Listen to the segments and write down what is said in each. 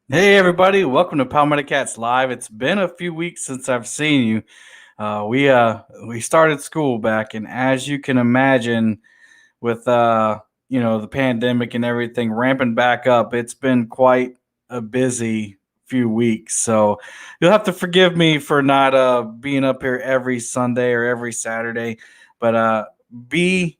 Hey everybody, welcome to Palmetto Cats Live. It's been a few weeks since I've seen you. We started school back, and as you can imagine, with the pandemic and everything ramping back up, it's been quite a busy few weeks. So you'll have to forgive me for not being up here every Sunday or every Saturday, but be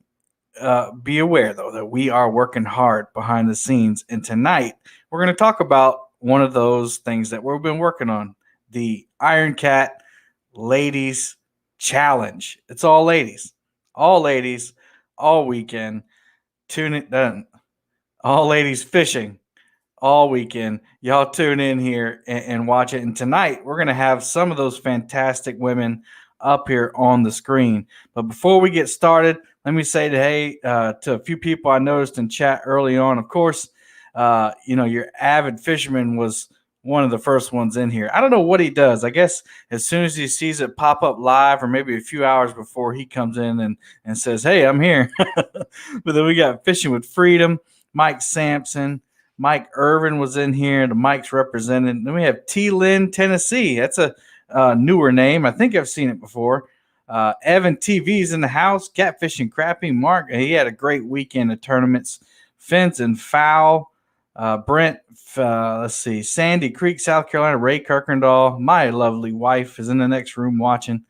be aware though that we are working hard behind the scenes, and tonight we're going to talk about one of those things that we've been working on, the Iron Cat Ladies Challenge. It's all ladies, all weekend. Tune in, all ladies fishing all weekend. Y'all tune in here and watch it. And tonight we're going to have some of those fantastic women up here on the screen. But before we get started, let me say hey to a few people I noticed in chat early on. Of course, your avid fisherman was one of the first ones in here. I don't know what he does. I guess as soon as he sees it pop up live, or maybe a few hours before, he comes in and says, hey, I'm here. But then we got Fishing with Freedom, Mike Sampson, Mike Irvin was in here. The Mike's represented. Then we have T. Lynn, Tennessee. That's a newer name. I think I've seen it before. Evan TV's in the house. Catfishing Crappie. Mark, he had a great weekend of tournaments. Fence and Foul. Brent, let's see, Sandy Creek, South Carolina. Ray Kirkendall, my lovely wife, is in the next room watching.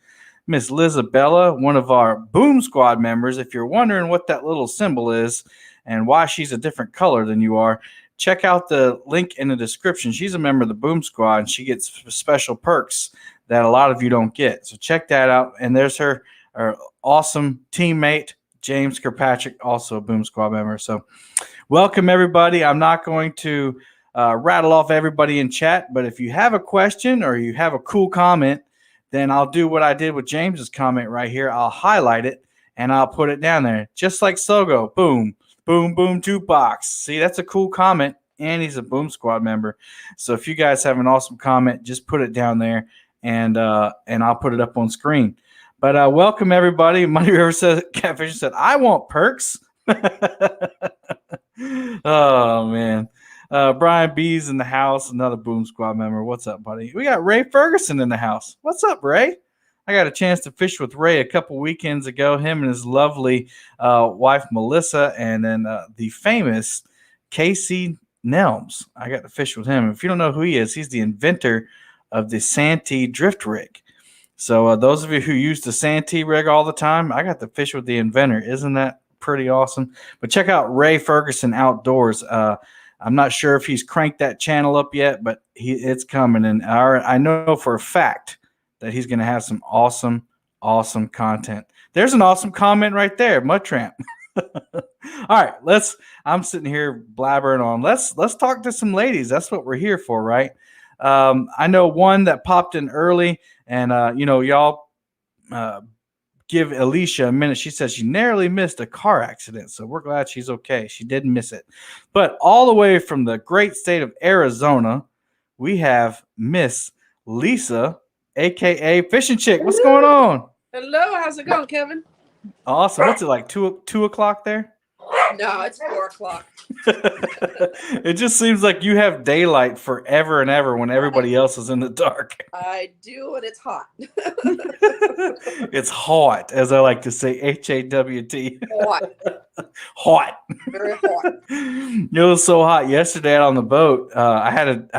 Miss Lizabella, one of our Boom Squad members. If you're wondering what that little symbol is and why she's a different color than you are, check out the link in the description. She's a member of the Boom Squad, and she gets special perks that a lot of you don't get. So check that out. And there's her awesome teammate, James Kirkpatrick, also a Boom Squad member. So welcome, everybody. I'm not going to rattle off everybody in chat, but if you have a question or you have a cool comment, then I'll do what I did with James's comment right here. I'll highlight it, and I'll put it down there. Just like Sogo. Boom, boom, boom, jukebox. See, that's a cool comment, and he's a Boom Squad member. So if you guys have an awesome comment, just put it down there, and I'll put it up on screen. But welcome, everybody. Money River said, Catfish said, I want perks. Oh, man. Brian B's in the house, another Boom Squad member. What's up, buddy? We got Ray Ferguson in the house. What's up, Ray? I got a chance to fish with Ray a couple weekends ago, him and his lovely wife, Melissa, and then the famous Casey Nelms. I got to fish with him. If you don't know who he is, he's the inventor of the Santee drift rig. So those of you who use the Santee rig all the time, I got to fish with the inventor. Isn't that pretty awesome? But check out Ray Ferguson Outdoors. I'm not sure if he's cranked that channel up yet, but it's coming. And I know for a fact that he's going to have some awesome, awesome content. There's an awesome comment right there, Mud Tramp. All right, I'm sitting here blabbering on. Let's talk to some ladies. That's what we're here for, right? I know one that popped in early, and y'all give Alicia a minute. She said she narrowly missed a car accident, so we're glad she's okay. She didn't miss it. But all the way from the great state of Arizona, we have Miss Lisa, aka Fishing Chick. What's going on? Hello, how's it going, Kevin? Awesome. What's it like, 2 o'clock there? No, it's 4 o'clock. It just seems like you have daylight forever and ever when everybody else is in the dark. I do, and it's hot. It's hot, as I like to say, HAWT. Hot. Hot. Very hot. It was so hot yesterday out on the boat. I had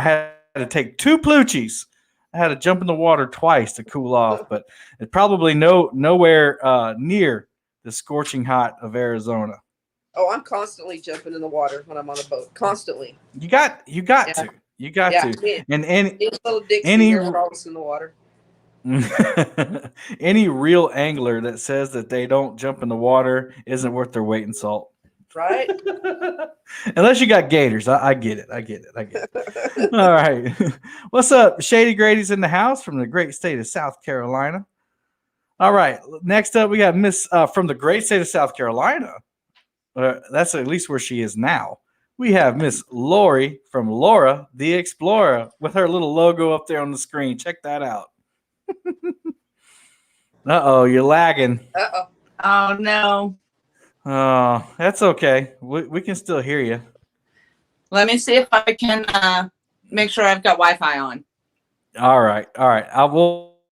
to take 2 ploochies. I had to jump in the water twice to cool off, but it's probably nowhere near the scorching hot of Arizona. Oh, I'm constantly jumping in the water when I'm on a boat. Constantly. You got to. You got to. And any in the water. Any real angler that says that they don't jump in the water isn't worth their weight in salt. Right? Unless you got gators. I get it. All right. What's up? Shady Grady's in the house from the great state of South Carolina. All right. Next up, we got Miss from the great state of South Carolina. That's at least where she is now. We have Miss Lori from Laura the Explorer with her little logo up there on the screen. Check that out. Uh-oh, you're lagging. Uh-oh. Oh, no. Oh, that's okay. We can still hear you. Let me see if I can make sure I've got Wi-Fi on. All right.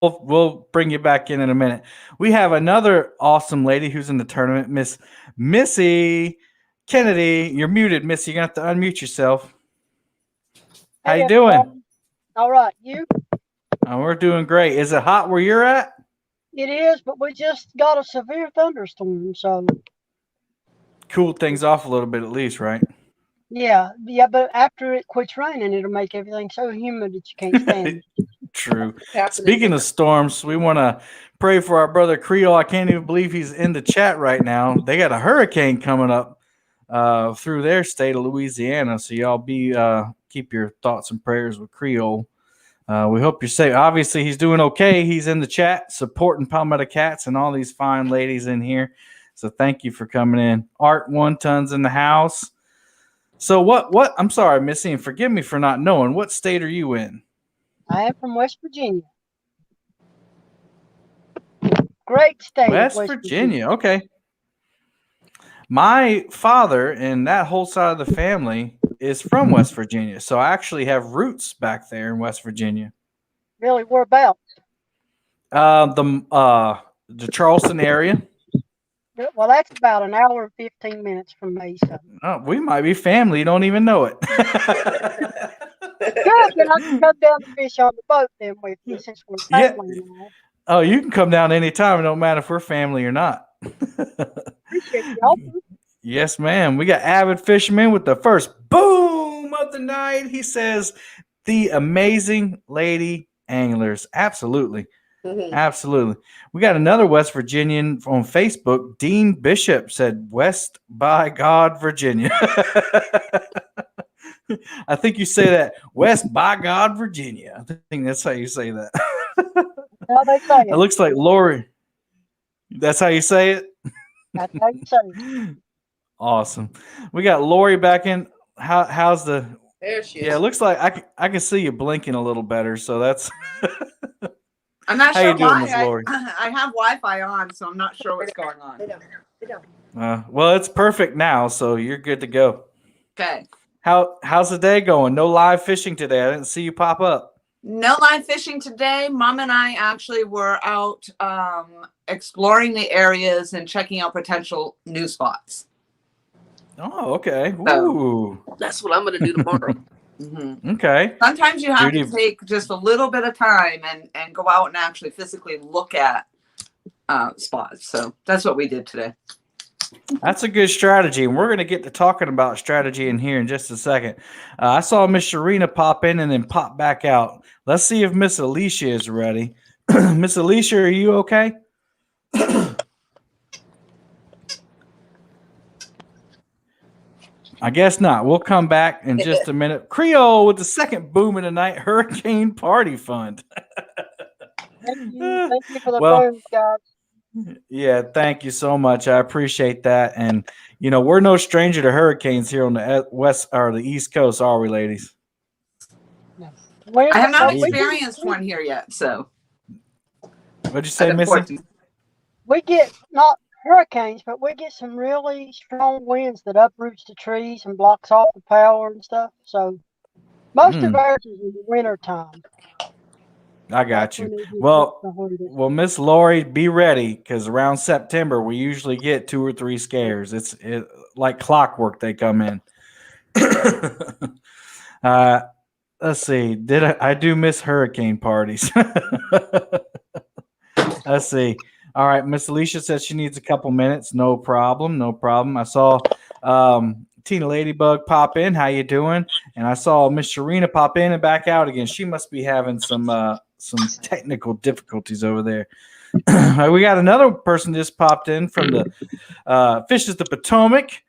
We'll bring you back in a minute. We have another awesome lady who's in the tournament, Miss Missy Kennedy. You're muted, Missy. You're going to have to unmute yourself. How you doing? All right. You? We're doing great. Is it hot where you're at? It is, but we just got a severe thunderstorm, so. Cooled things off a little bit at least, right? Yeah, but after it quits raining, it'll make everything so humid that you can't stand it. True. Speaking of storms, we want to pray for our brother Creole. I can't even believe he's in the chat right now. They got a hurricane coming up through their state of Louisiana, so y'all keep your thoughts and prayers with Creole. We hope you're safe. Obviously, he's doing okay. He's in the chat supporting Palmetto Cats and all these fine ladies in here. So thank you for coming in. Art 1 Tons in the house. So what? I'm sorry, Missy, and forgive me for not knowing. What state are you in? I am from West Virginia. Great state. West Virginia. Okay. My father and that whole side of the family is from West Virginia. So I actually have roots back there in West Virginia. Really? Whereabouts? The Charleston area. Well, that's about an hour and 15 minutes from me. So. Oh, we might be family. You don't even know it. Good, then I can come down to fish on the boat then with you since we're family. Yeah. Oh, you can come down anytime. It don't matter if we're family or not. Appreciate you. Yes, ma'am. We got avid fisherman with the first boom of the night. He says, the amazing lady anglers. Absolutely. Mm-hmm. Absolutely. We got another West Virginian on Facebook. Dean Bishop said, West by God, Virginia. I think you say that, West by God, Virginia. I think that's how you say that. How they say it. It looks like Lori. That's how you say it? That's how you say it. Awesome. We got Lori back in. How's the... There she is. Yeah, it looks like I can see you blinking a little better, so that's... I'm not How sure you doing, why. Miss Lori? I have Wi-Fi on, so I'm not sure what's going on. Well, it's perfect now, so you're good to go. Okay. How's the day going? No live fishing today. I didn't see you pop up. No live fishing today. Mom and I actually were out exploring the areas and checking out potential new spots. Oh, okay. Ooh. That's what I'm going to do tomorrow. Mm-hmm. Okay. Sometimes you have to take just a little bit of time and go out and actually physically look at spots. So that's what we did today. That's a good strategy, and we're going to get to talking about strategy in here in just a second. I saw Miss Sharina pop in and then pop back out. Let's see if Miss Alicia is ready. Miss Alicia, are you okay? I guess not. We'll come back in just a minute. Creole with the second boom of the night, Hurricane Party Fund. Thank you for the Well, booms, guys. Yeah, thank you so much. I appreciate that. And we're no stranger to hurricanes here on the west or the East Coast, are we, ladies? I have not we- experienced one here yet, so What'd you say, I look Missy? forward to- We get not hurricanes, but we get some really strong winds that uproots the trees and blocks off the power and stuff. So most of ours is in the winter time. I got you. Well, Miss Lori, be ready because around September we usually get 2 or 3 scares. It's like clockwork. They come in. Let's see. I do miss hurricane parties? Let's see. All right, Miss Alicia says she needs a couple minutes. No problem. No problem. I saw Tina Ladybug pop in. How you doing? And I saw Miss Sharina pop in and back out again. She must be having some technical difficulties over there. We got another person just popped in from the Fishes the Potomac,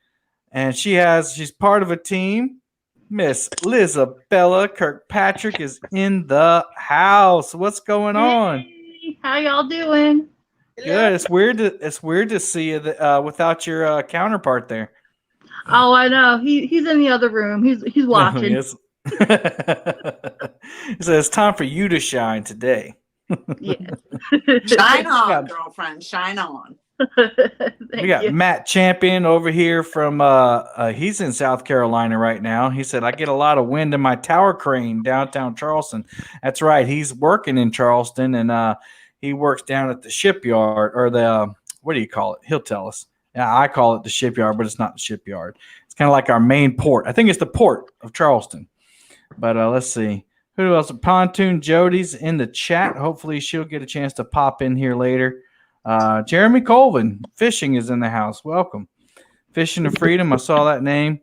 and she's part of a team. Miss Lizabella Kirkpatrick is in the house. What's going on? Hey, how y'all doing? Good. It's weird to see you without your counterpart there. Oh, I know. He's in the other room. He's watching. Yes. So it's time for you to shine today. Yeah. Shine on, girlfriend. Shine on. We got Matt Champion over here from he's in South Carolina right now. He said, I get a lot of wind in my tower crane downtown Charleston. That's right. He's working in Charleston, and he works down at the shipyard, or the what do you call it? He'll tell us. Yeah, I call it the shipyard, but it's not the shipyard. It's kind of like our main port. I think it's the port of Charleston. But let's see. Who else? Pontoon Jody's in the chat. Hopefully she'll get a chance to pop in here later. Jeremy Colvin, Fishing, is in the house. Welcome. Fishing to Freedom. I saw that name.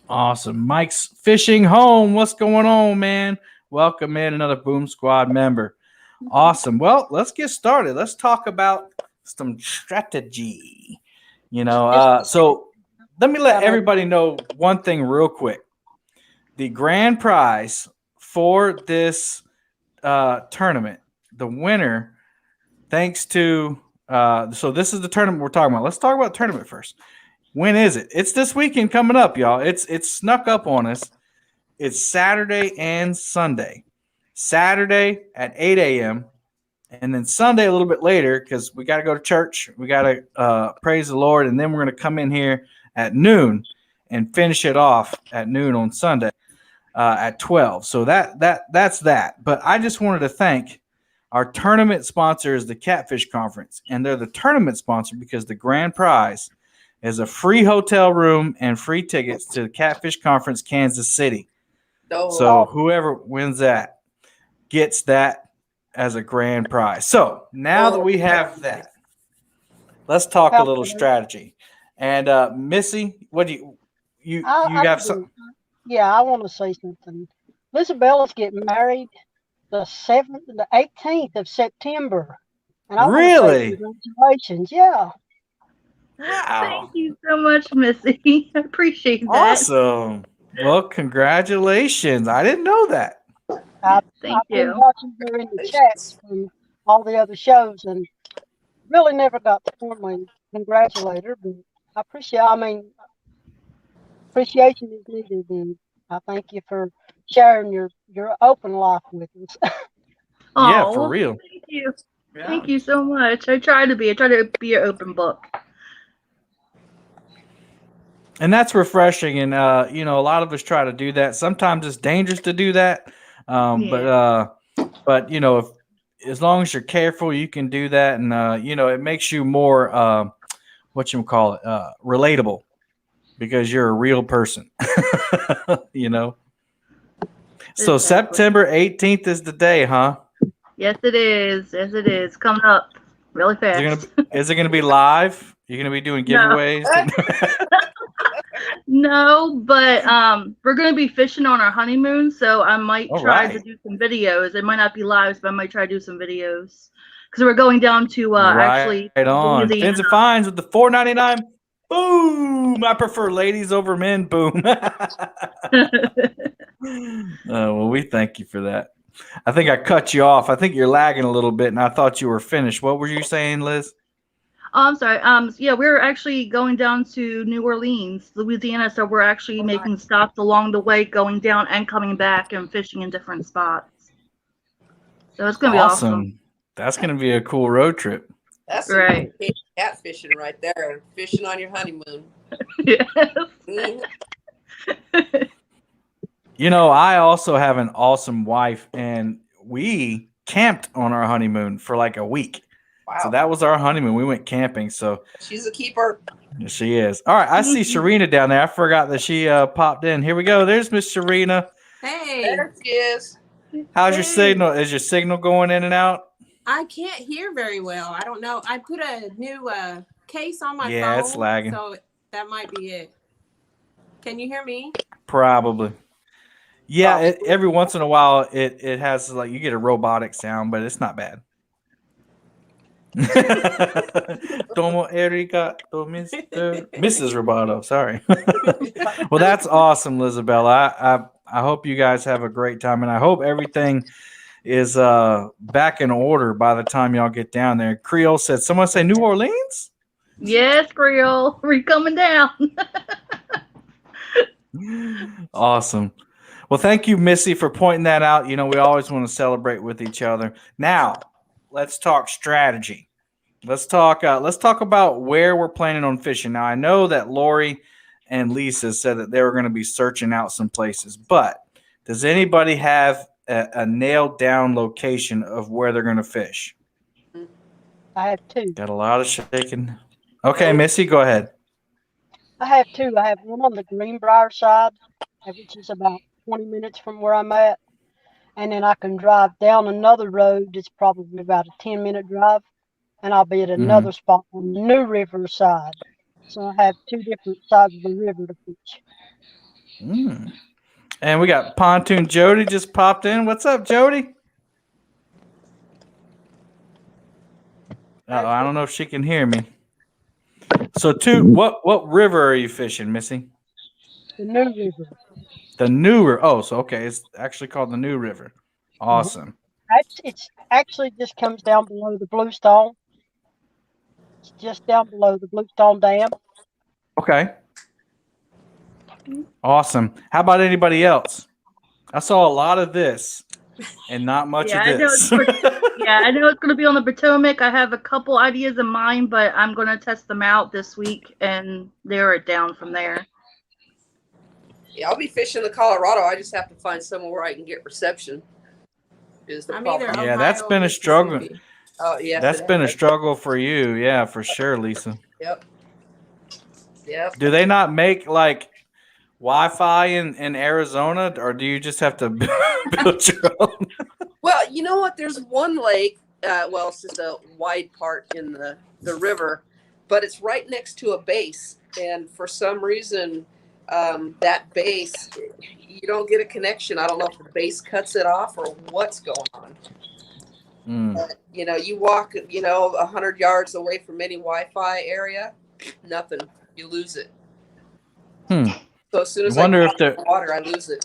Awesome. Mike's Fishing Home. What's going on, man? Welcome in, another Boom Squad member. Awesome. Well, let's get started. Let's talk about some strategy. So let me let everybody know one thing real quick. The grand prize for this tournament, the winner, thanks to so this is the tournament we're talking about. Let's talk about the tournament first. When is it? It's this weekend coming up, y'all. It's snuck up on us. It's Saturday and Sunday. Saturday at 8 a.m. and then Sunday a little bit later because we got to go to church. We got to praise the Lord, and then we're going to come in here at noon and finish it off at noon on Sunday at 12. So that's that. But I just wanted to thank our tournament sponsor is the Catfish Conference, and they're the tournament sponsor because the grand prize is a free hotel room and free tickets to the Catfish Conference, Kansas City. So whoever wins that gets that as a grand prize. So now that we have that, let's talk a little strategy. And Missy, what do you have something? Yeah, I want to say something. Lisabella's getting married the 18th of September. And I really? Congratulations. Yeah. Wow. Thank you so much, Missy. I appreciate that. Awesome. Well, congratulations. I didn't know that. I've Thank been you. watching her in the chat from all the other shows and really never got to formally congratulate her, but appreciation is needed, and I thank you for sharing your open life with us. Yeah, Oh, for real. Thank you. Yeah. Thank you so much. I try to be an open book. And that's refreshing. And, a lot of us try to do that. Sometimes it's dangerous to do that. But if as long as you're careful, you can do that. And, it makes you more, relatable because you're a real person, So Exactly. September 18th is the day, huh? Yes, it is. Yes, it is. Coming up. really fast. Is it gonna be live? You're gonna be doing giveaways? No, but we're gonna be fishing on our honeymoon, so I might All try to right. do some videos. It might not be live, but I might try to do some videos because we're going down to Right actually on. Louisiana. Fins and fines with the $4.99. Boom! I prefer ladies over men. Boom. Well, we thank you for that. I think I cut you off. I think you're lagging a little bit, and I thought you were finished. What were you saying, Liz? Oh, I'm sorry. Yeah, we're actually going down to New Orleans, Louisiana. So we're actually making stops along the way, going down and coming back and fishing in different spots. So it's gonna be awesome. That's gonna be a cool road trip. That's Right. catfishing right there. Fishing on your honeymoon. Yes. Mhm. You know, I also have an awesome wife, and we camped on our honeymoon for like a week. Wow. So that was our honeymoon. We went camping. So She's a keeper. she is. All right. I see Sharina down there. I forgot that she popped in. Here we go. There's Miss Sharina. Hey, There she is. How's your signal? Is your signal going in and out? I can't hear very well. I don't know. I put a new case on my phone. Yeah, it's lagging. So that might be it. Can you hear me? Probably. Yeah, every once in a while it has like you get a robotic sound, but it's not bad. Domo Erika, Mrs. Roboto, sorry. Well, that's awesome, Lizabella. I hope you guys have a great time, and I hope everything is back in order by the time y'all get down there. Creole said, someone say New Orleans? Yes, Creole, we're coming down. Awesome. Well, thank you, Missy, for pointing that out. You know, we always want to celebrate with each other. Now, let's talk strategy. Let's talk about where we're planning on fishing. Now, I know that Lori and Lisa said that they were going to be searching out some places, but does anybody have a nailed down location of where they're going to fish? I have two. Got a lot of shaking. Okay, Missy, go ahead. I have two. I have one on the Greenbrier side, which is about 20 minutes from where I'm at. And then I can drive down another road. It's probably about a 10-minute drive. And I'll be at another spot on the New River side. So I have two different sides of the river to fish. And we got Pontoon Jody just popped in. What's up, Jody? I don't know if she can hear me. So, what river are you fishing, Missy? The New River. The New River. Oh, so okay, it's actually called the New River. Awesome. It's actually just comes down below the Bluestone. It's just down below the Bluestone Dam. Okay. Awesome. How about anybody else? I saw a lot of this and not much of this. I know it's going to be on the Potomac. I have a couple ideas in mind, but I'm going to test them out this week and narrow it down from there. Yeah, I'll be fishing the Colorado. I just have to find somewhere where I can get reception. Is the problem. Yeah, that's been a struggle. Oh, yeah. That's been a struggle for you. Yeah, for sure, Lisa. Yep. Do they not make like Wi-Fi in Arizona, or do you just have to build your own? Well, you know what? There's one lake. Well, it's just a wide part in the river, but it's right next to a base. And for some reason, that base, you don't get a connection. I don't know if the base cuts it off or what's going on. You know, you walk, 100 yards away from any Wi-Fi area, nothing. You lose it. So as soon as I get in the water, I lose it.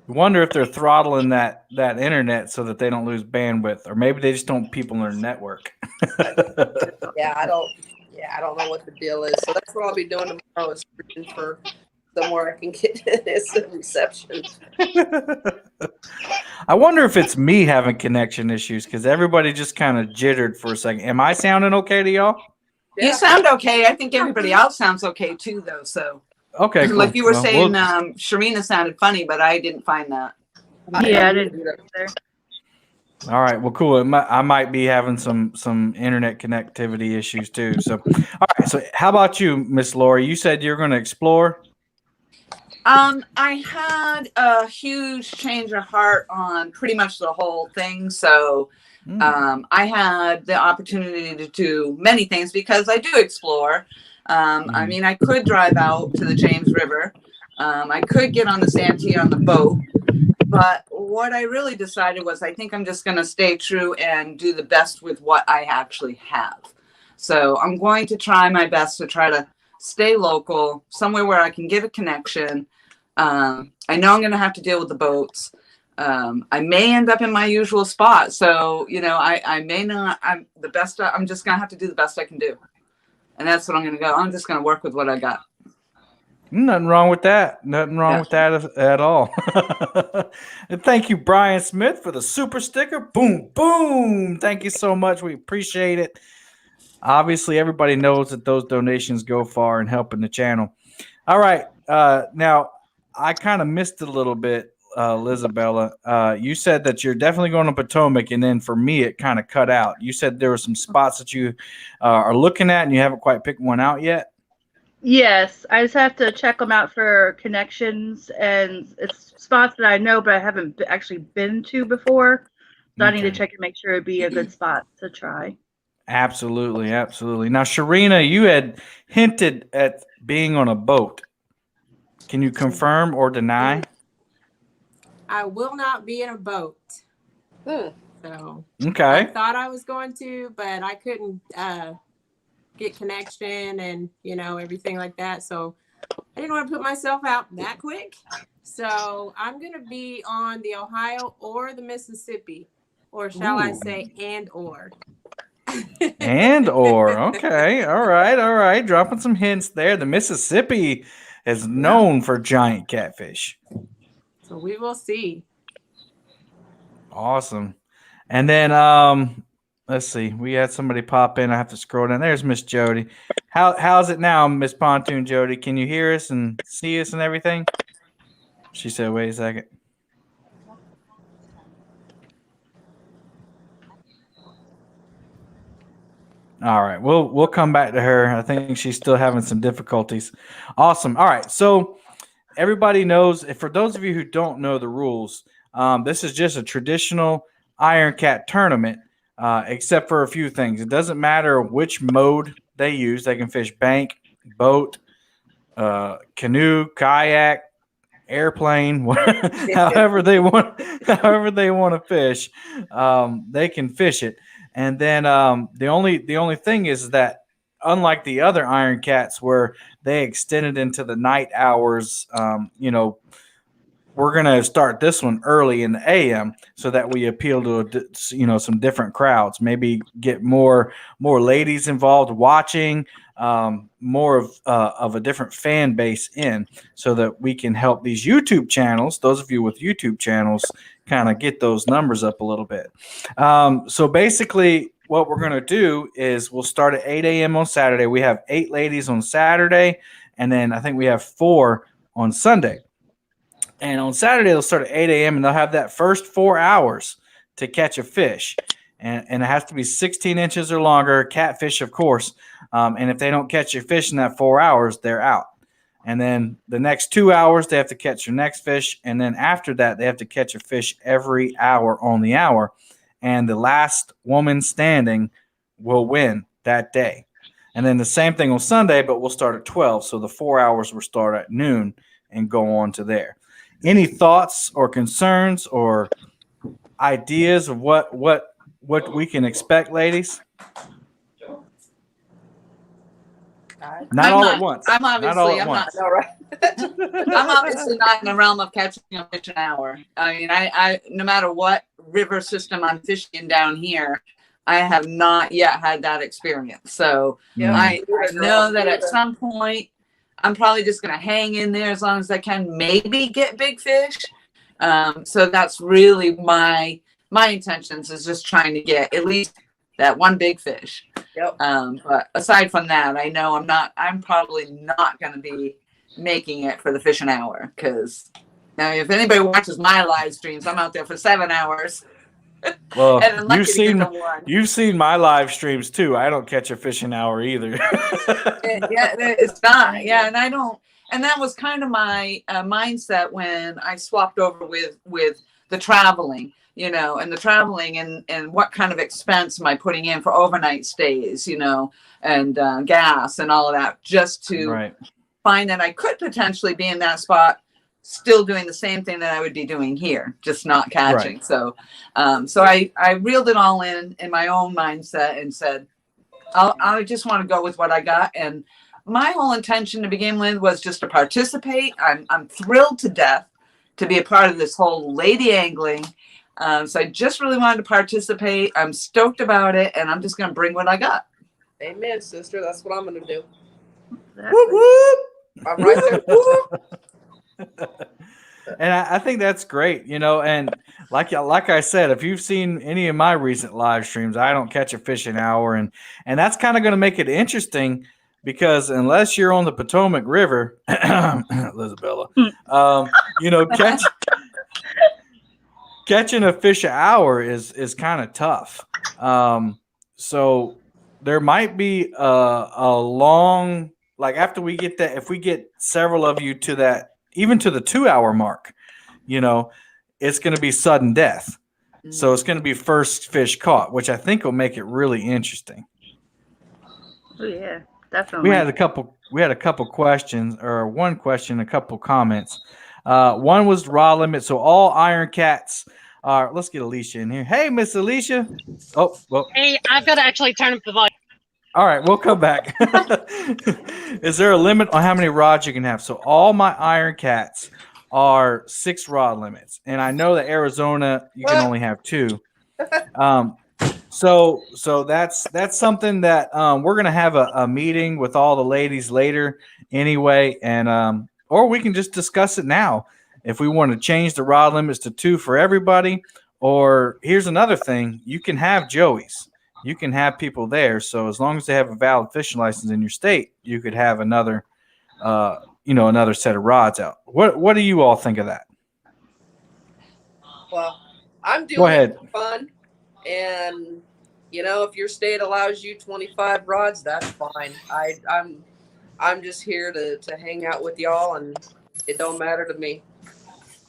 I wonder if they're throttling that internet so that they don't lose bandwidth, or maybe they just don't want people in their network. I don't know what the deal is. So that's what I'll be doing tomorrow, is searching for somewhere I can get some reception. I wonder if it's me having connection issues, because everybody just kind of jittered for a second. Am I sounding okay to y'all? You sound okay. I think everybody else sounds okay too, though. So okay, cool. Like you were saying, Sharina sounded funny, but I didn't find that. Yeah, I didn't either. All right, well, cool. I might be having some internet connectivity issues too. So, all right. So, how about you, Miss Lori? You said you're going to explore. I had a huge change of heart on pretty much the whole thing. So I had the opportunity to do many things because I do explore. I mean, I could drive out to the James River. I could get on the Santee on the boat. But what I really decided was I think I'm just going to stay true and do the best with what I actually have. So I'm going to try my best to try to stay local, somewhere where I can get a connection. I know I'm going to have to deal with the boats. I may end up in my usual spot. So, you know, I may not, I'm just going to have to do the best I can do. And that's what I'm going to go. I'm just going to work with what I got. Nothing wrong with that. Nothing wrong with that at all. And thank you, Brian Smith, for the super sticker. Boom, boom. Thank you so much. We appreciate it. Obviously, everybody knows that those donations go far in helping the channel. All right. Now, I kind of missed it a little bit, Lizabella. You said that you're definitely going to Potomac, and then for me, it kind of cut out. You said there were some spots that you are looking at, and you haven't quite picked one out yet. Yes, I just have to check them out for connections, and it's spots that I know but I haven't actually been to before. So I need to check and make sure it'd be a good spot to try. Absolutely, absolutely. Now, Sharina, you had hinted at being on a boat. Can you confirm or deny? I will not be in a boat. So Okay. I thought I was going to, but I couldn't get connection and, you know, everything like that. So I didn't want to put myself out that quick. So I'm going to be on the Ohio or the Mississippi, or shall I say and or. And or. Okay. All right. Dropping some hints there. The Mississippi is known for giant catfish. So we will see. Awesome. And then let's see. We had somebody pop in. I have to scroll down. There's Miss Jody. How's it now, Miss Pontoon Jody? Can you hear us and see us and everything? She said, wait a second. All right. We'll come back to her. I think she's still having some difficulties. Awesome. All right. So everybody knows, for those of you who don't know the rules, this is just a traditional Iron Cat tournament, except for a few things. It doesn't matter which mode they use. They can fish bank, boat, canoe, kayak, airplane, however they want to fish. They can fish it. And then the only thing is that, unlike the other Iron Cats where they extended into the night hours, we're going to start this one early in the AM so that we appeal to, some different crowds, maybe get more ladies involved watching, more of a different fan base in, so that we can help these YouTube channels, those of you with YouTube channels, kind of get those numbers up a little bit. So basically what we're going to do is we'll start at 8 a.m. on Saturday. We have 8 ladies on Saturday, and then I think we have 4 on Sunday. And on Saturday, they'll start at 8 a.m. and they'll have that first 4 hours to catch a fish. And it has to be 16 inches or longer, catfish, of course. And if they don't catch your fish in that 4 hours, they're out. And then the next 2 hours, they have to catch their next fish. And then after that, they have to catch a fish every hour on the hour. And the last woman standing will win that day. And then the same thing on Sunday, but we'll start at 12. So the 4 hours will start at noon and go on to there. Any thoughts or concerns or ideas of what we can expect, ladies? Not all at once. I'm obviously not in the realm of catching a fish an hour. I mean, I no matter what river system I'm fishing down here, I have not yet had that experience. So I know that at some point I'm probably just going to hang in there as long as I can, maybe get big fish. So that's really my intentions, is just trying to get at least that one big fish. Yep. But aside from that, I know I'm probably not going to be making it for the fish an hour, because now if anybody watches my live streams, I'm out there for 7 hours. Well, And you've seen my live streams too. I don't catch a fish an hour either. Yeah, it's not. Yeah, and I don't. And that was kind of my mindset when I swapped over with the traveling, you know, and the traveling and what kind of expense am I putting in for overnight stays, you know, and gas and all of that, just to find that I could potentially be in that spot, still doing the same thing that I would be doing here, just not catching. So, so I reeled it all in my own mindset and said, I just want to go with what I got. And my whole intention to begin with was just to participate. I'm thrilled to death to be a part of this whole lady angling. So I just really wanted to participate. I'm stoked about it, and I'm just going to bring what I got. Amen, sister. That's what I'm going to do. Exactly. Whoop, whoop. I'm right there. Whoop. And I think that's great, you know, and like I said, if you've seen any of my recent live streams, I don't catch a fish an hour, and that's kind of going to make it interesting, because unless you're on the Potomac River, Elizabella, you know, catching a fish an hour is kind of tough. So there might be a long, like after we get that, if we get several of you to that, even to the 2-hour mark, you know, it's going to be sudden death. So it's going to be first fish caught, which I think will make it really interesting. Oh, yeah, definitely. We had a couple questions, or one question, a couple comments. One was rod limit. So all iron cats are, let's get Alicia in here. Hey, Miss Alicia. Oh, well. Hey, I've got to actually turn up the volume. All right, we'll come back. Is there a limit on how many rods you can have? So all my iron cats are 6 rod limits, and I know that Arizona you can only have 2. So that's something that we're gonna have a meeting with all the ladies later anyway, and or we can just discuss it now if we want to change the rod limits to 2 for everybody. Or here's another thing: you can have joeys. You can have people there. So as long as they have a valid fishing license in your state, you could have another, another set of rods out. What do you all think of that? Well, I'm doing it for fun. And, you know, if your state allows you 25 rods, that's fine. I'm just here to hang out with y'all, and it don't matter to me.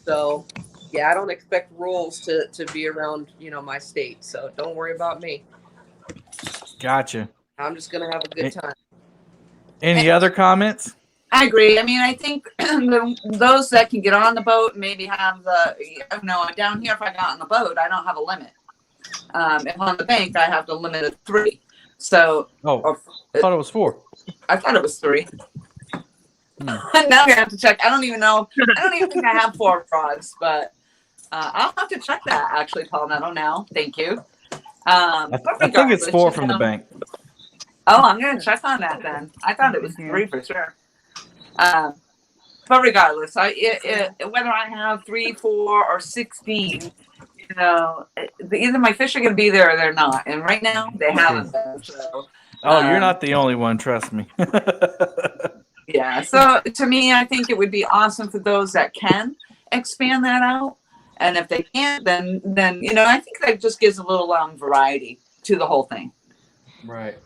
So, yeah, I don't expect rules to be around, you know, my state. So don't worry about me. Gotcha. I'm just going to have a good time. Any other comments? I agree. I mean, I think those that can get on the boat maybe have down here, if I got on the boat, I don't have a limit. If on the bank, I have the limit of 3. So, I thought it was 4. I thought it was 3. Now I have to check. I don't even know. I don't even think I have 4 rods, but I'll have to check that actually, Palmetto, now. Thank you. I think it's 4 from the bank. Oh, I'm going to check on that then. I thought it was 3 for sure. But regardless, whether I have 3, 4, or 16, you know, either my fish are going to be there or they're not. And right now, they haven't been. So, you're not the only one. Trust me. Yeah. So to me, I think it would be awesome for those that can expand that out. And if they can't, then you know, I think that just gives a little variety to the whole thing. Right.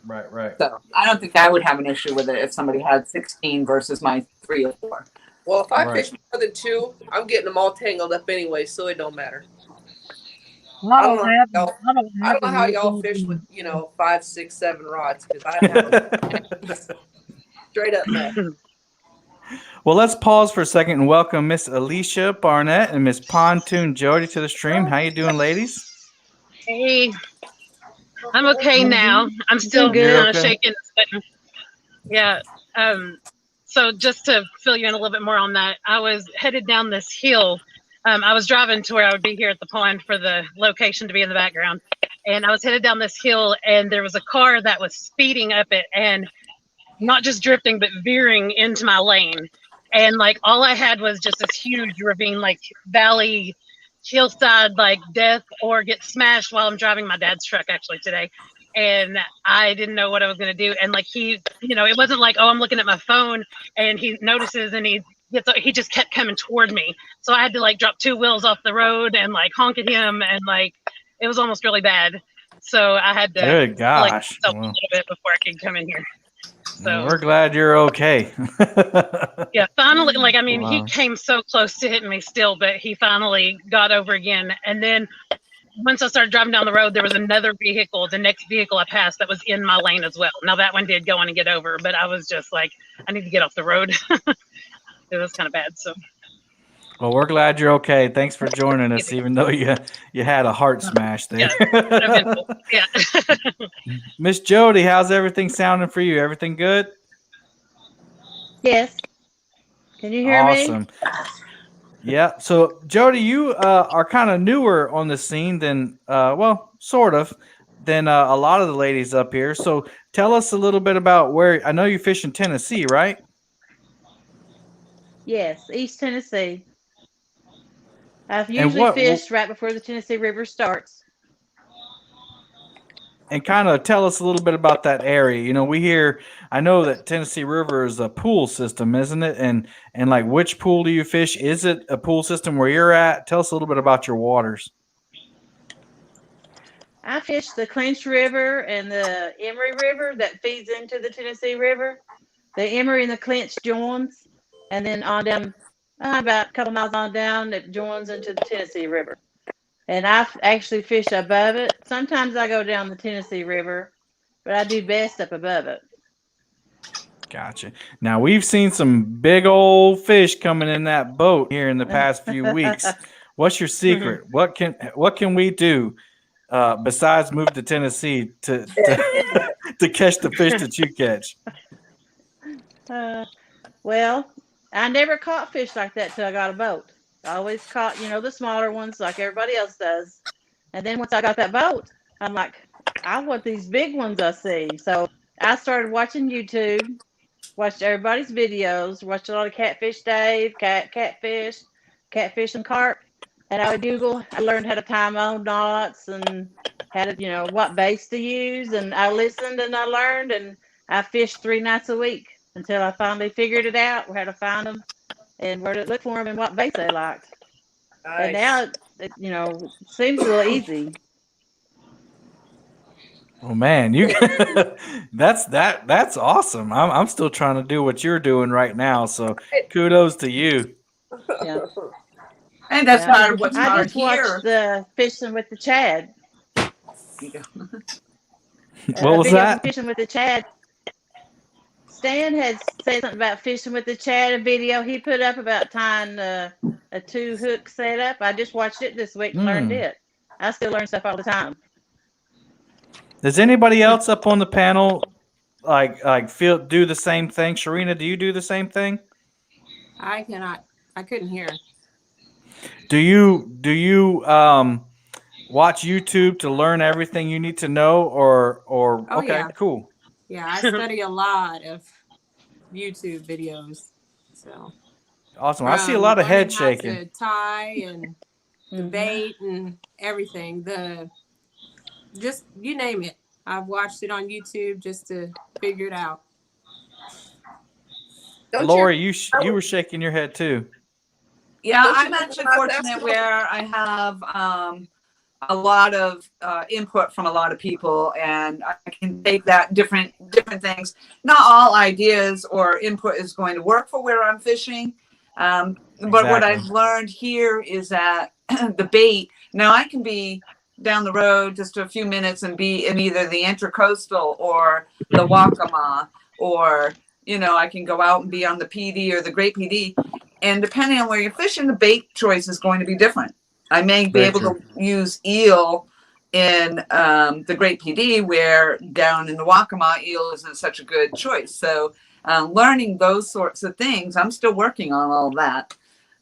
So I don't think I would have an issue with it if somebody had 16 versus my 3 or 4. Well, if I fish more than 2, I'm getting them all tangled up anyway, so it don't matter. I don't know how y'all fish with, you know, 5, 6, 7 rods, because I have straight up mess. Well, let's pause for a second and welcome Miss Alicia Barnett and Miss Pontoon Jody to the stream. How you doing, ladies? Hey, I'm okay now. I'm still good. Shaking. Yeah. So just to fill you in a little bit more on that, I was headed down this hill. I was driving to where I would be here at the pond for the location to be in the background. And I was headed down this hill, and there was a car that was speeding up it and not just drifting, but veering into my lane. And like all I had was just this huge ravine, like valley, hillside, like death or get smashed while I'm driving my dad's truck actually today. And I didn't know what I was going to do. And like he, you know, it wasn't like, oh, I'm looking at my phone and he notices and he just kept coming toward me. So I had to like drop 2 wheels off the road and like honk at him. And like, it was almost really bad. So I had to Good gosh. like, a little bit before I could come in here. So we're glad you're okay. yeah, finally, like, I mean, he Wow. came so close to hitting me still, but he finally got over again. And then once I started driving down the road, there was another vehicle, the next vehicle I passed, that was in my lane as well. Now that one did go on and get over, but I was just like, I need to get off the road. It was kind of bad. So Well, we're glad you're okay. Thanks for joining us, even though you had a heart smash there. yeah. Miss Jody, how's everything sounding for you? Everything good? Yes. Can you hear me? Awesome. Yeah. So Jody, you are kind of newer on the scene than, well, sort of, than a lot of the ladies up here. So tell us a little bit about where. I know you fish in Tennessee, right? Yes, East Tennessee. I've And usually fished right before the Tennessee River starts. And kind of tell us a little bit about that area. You know, I know that Tennessee River is a pool system, isn't it? And like, which pool do you fish? Is it a pool system where you're at? Tell us a little bit about your waters. I fish the Clinch River and the Emory River that feeds into the Tennessee River. The Emory and the Clinch joins, and then on down about a couple miles on down, it joins into the Tennessee River. And I actually fish above it. Sometimes I go down the Tennessee River, but I do best up above it. Gotcha. Now, we've seen some big old fish coming in that boat here in the past few weeks. What's your secret? What can we do besides move to Tennessee to catch the fish that you catch? Well, I never caught fish like that till I got a boat. I always caught, the smaller ones like everybody else does. And then once I got that boat, I'm like, I want these big ones I see. So I started watching YouTube, watched everybody's videos, watched a lot of Catfish Dave, catfish and carp. And I would Google. I learned how to tie my own knots and how to, what base to use. And I listened and I learned, and I fished 3 nights a week until I finally figured it out, how to find them and where to look for them and what base they liked. Nice. And now, it seems a little easy. Oh man, that's awesome. I'm still trying to do what you're doing right now. So kudos to you. Yeah. And that's part of what's I hard just here. watched the Fishing with the Chad. What was that? Fishing with the Chad. Stan had said something about fishing with the Chad, a video he put up about tying a 2-hook setup. I just watched it this week and learned it. I still learn stuff all the time. Does anybody else up on the panel do the same thing? Sharina, do you do the same thing? I cannot. I couldn't hear. Do you watch YouTube to learn everything you need to know, or Oh, okay, yeah. cool. Yeah, I study a lot of YouTube videos. So Awesome. I see a lot of head shaking. To tie and the bait and everything. Just you name it. I've watched it on YouTube just to figure it out. Lori, you were shaking your head too. Yeah, I'm actually fortunate where I have a lot of input from a lot of people, and I can take that different things. Not all ideas or input is going to work for where I'm fishing, but what I've learned here is that the bait. Now I can be down the road just a few minutes and be in either the Intracoastal or the Waccamaw, or I can go out and be on the PD or the Great PD. And depending on where you're fishing, the bait choice is going to be different. I may be able to use eel in the Great PD, where down in the Waccamaw, eel isn't such a good choice. So learning those sorts of things, I'm still working on all of that.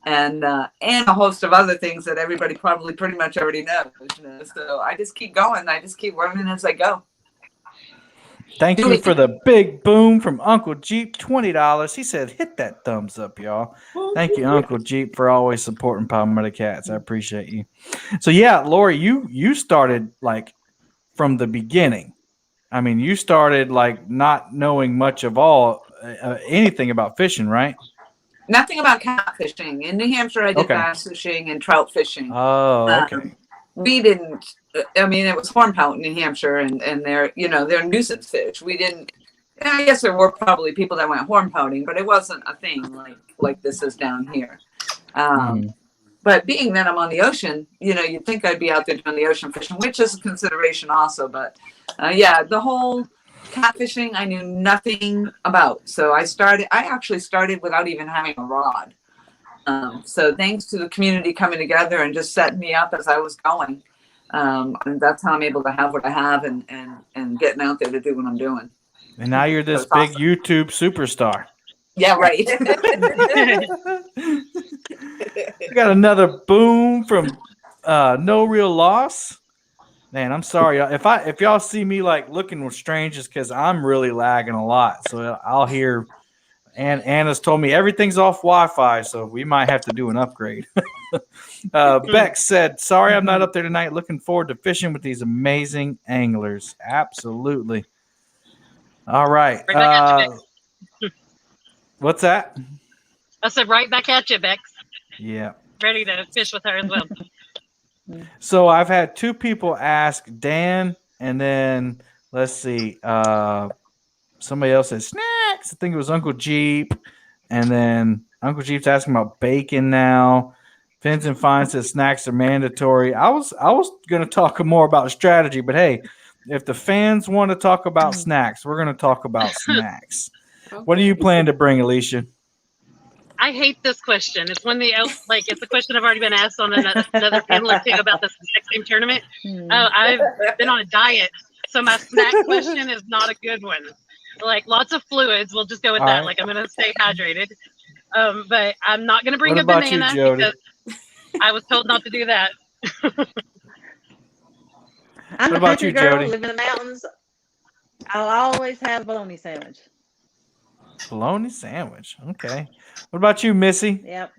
And a host of other things that everybody probably pretty much already knows. So I just keep going. I just keep learning as I go. Thank you for the big boom from Uncle Jeep, $20. He said, hit that thumbs up, y'all. Thank you, Uncle Jeep, for always supporting Palmetto Cats. I appreciate you. So yeah, Lori, you started like from the beginning. I mean, you started like not knowing much of anything about fishing, right? Nothing about catfishing. In New Hampshire, I did bass fishing and trout fishing. Oh, okay. We didn't. I mean, it was hornpout in New Hampshire, and they're nuisance fish. We didn't. I guess there were probably people that went horn pouting, but it wasn't a thing like this is down here. But being that I'm on the ocean, you'd think I'd be out there doing the ocean fishing, which is a consideration also. But yeah, the whole catfishing I knew nothing about. So I actually started without even having a rod. So thanks to the community coming together and just setting me up as I was going. And that's how I'm able to have what I have and getting out there to do what I'm doing. And now you're this big awesome YouTube superstar. Yeah, right. We got another boom from No Real Loss. Man, I'm sorry. If y'all see me like looking strange, it's because I'm really lagging a lot. So I'll hear, and Anna's told me everything's off Wi-Fi, so we might have to do an upgrade. Beck said, sorry I'm not up there tonight. Looking forward to fishing with these amazing anglers. Absolutely. All right. What's that? I said right back at you, Bex. Yeah. Ready to fish with her as well. So I've had two people ask, Dan, and then let's see, somebody else said snacks. I think it was Uncle Jeep, and then Uncle Jeep's asking about bacon now. Fins and Fine says snacks are mandatory. I was going to talk more about strategy, but hey, if the fans want to talk about snacks, we're going to talk about snacks. Okay. What do you plan to bring, Alicia? I hate this question. It's one it's a question I've already been asked on another panel or two about this snack game tournament. I've been on a diet, so my snack question is not a good one. Like lots of fluids, we'll just go with that. Right. Like I'm going to stay hydrated, but I'm not going to bring a banana because I was told not to do that. I'm what a about you, girl, Jody? Live in the mountains. I'll always have a bologna sandwich. Bologna sandwich. Okay. What about you, Missy? Yep.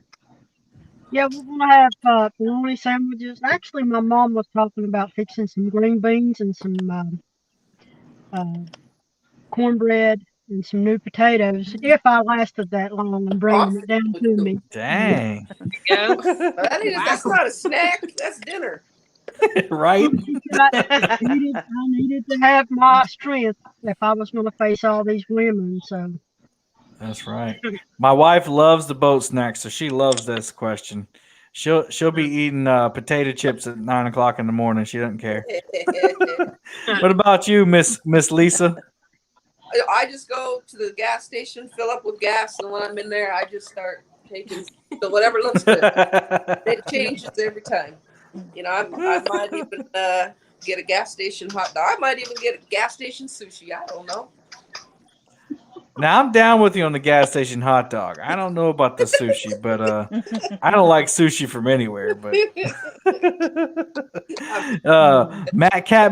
Yeah, we're gonna have bologna sandwiches. Actually, my mom was talking about fixing some green beans and some cornbread and some new potatoes. If I lasted that long, and bringing it down to me. Dang. That's not a snack. That's dinner. Right? I needed to have my strength if I was going to face all these women. So. That's right. My wife loves the boat snacks, so she loves this question. She'll be eating potato chips at 9 o'clock in the morning. She doesn't care. What about you, Miss Lisa? I just go to the gas station, fill up with gas, and when I'm in there, I just start taking whatever looks good. It changes every time. I might even get a gas station hot dog. I might even get a gas station sushi. I don't know. Now, I'm down with you on the gas station hot dog. I don't know about the sushi, but I don't like sushi from anywhere. But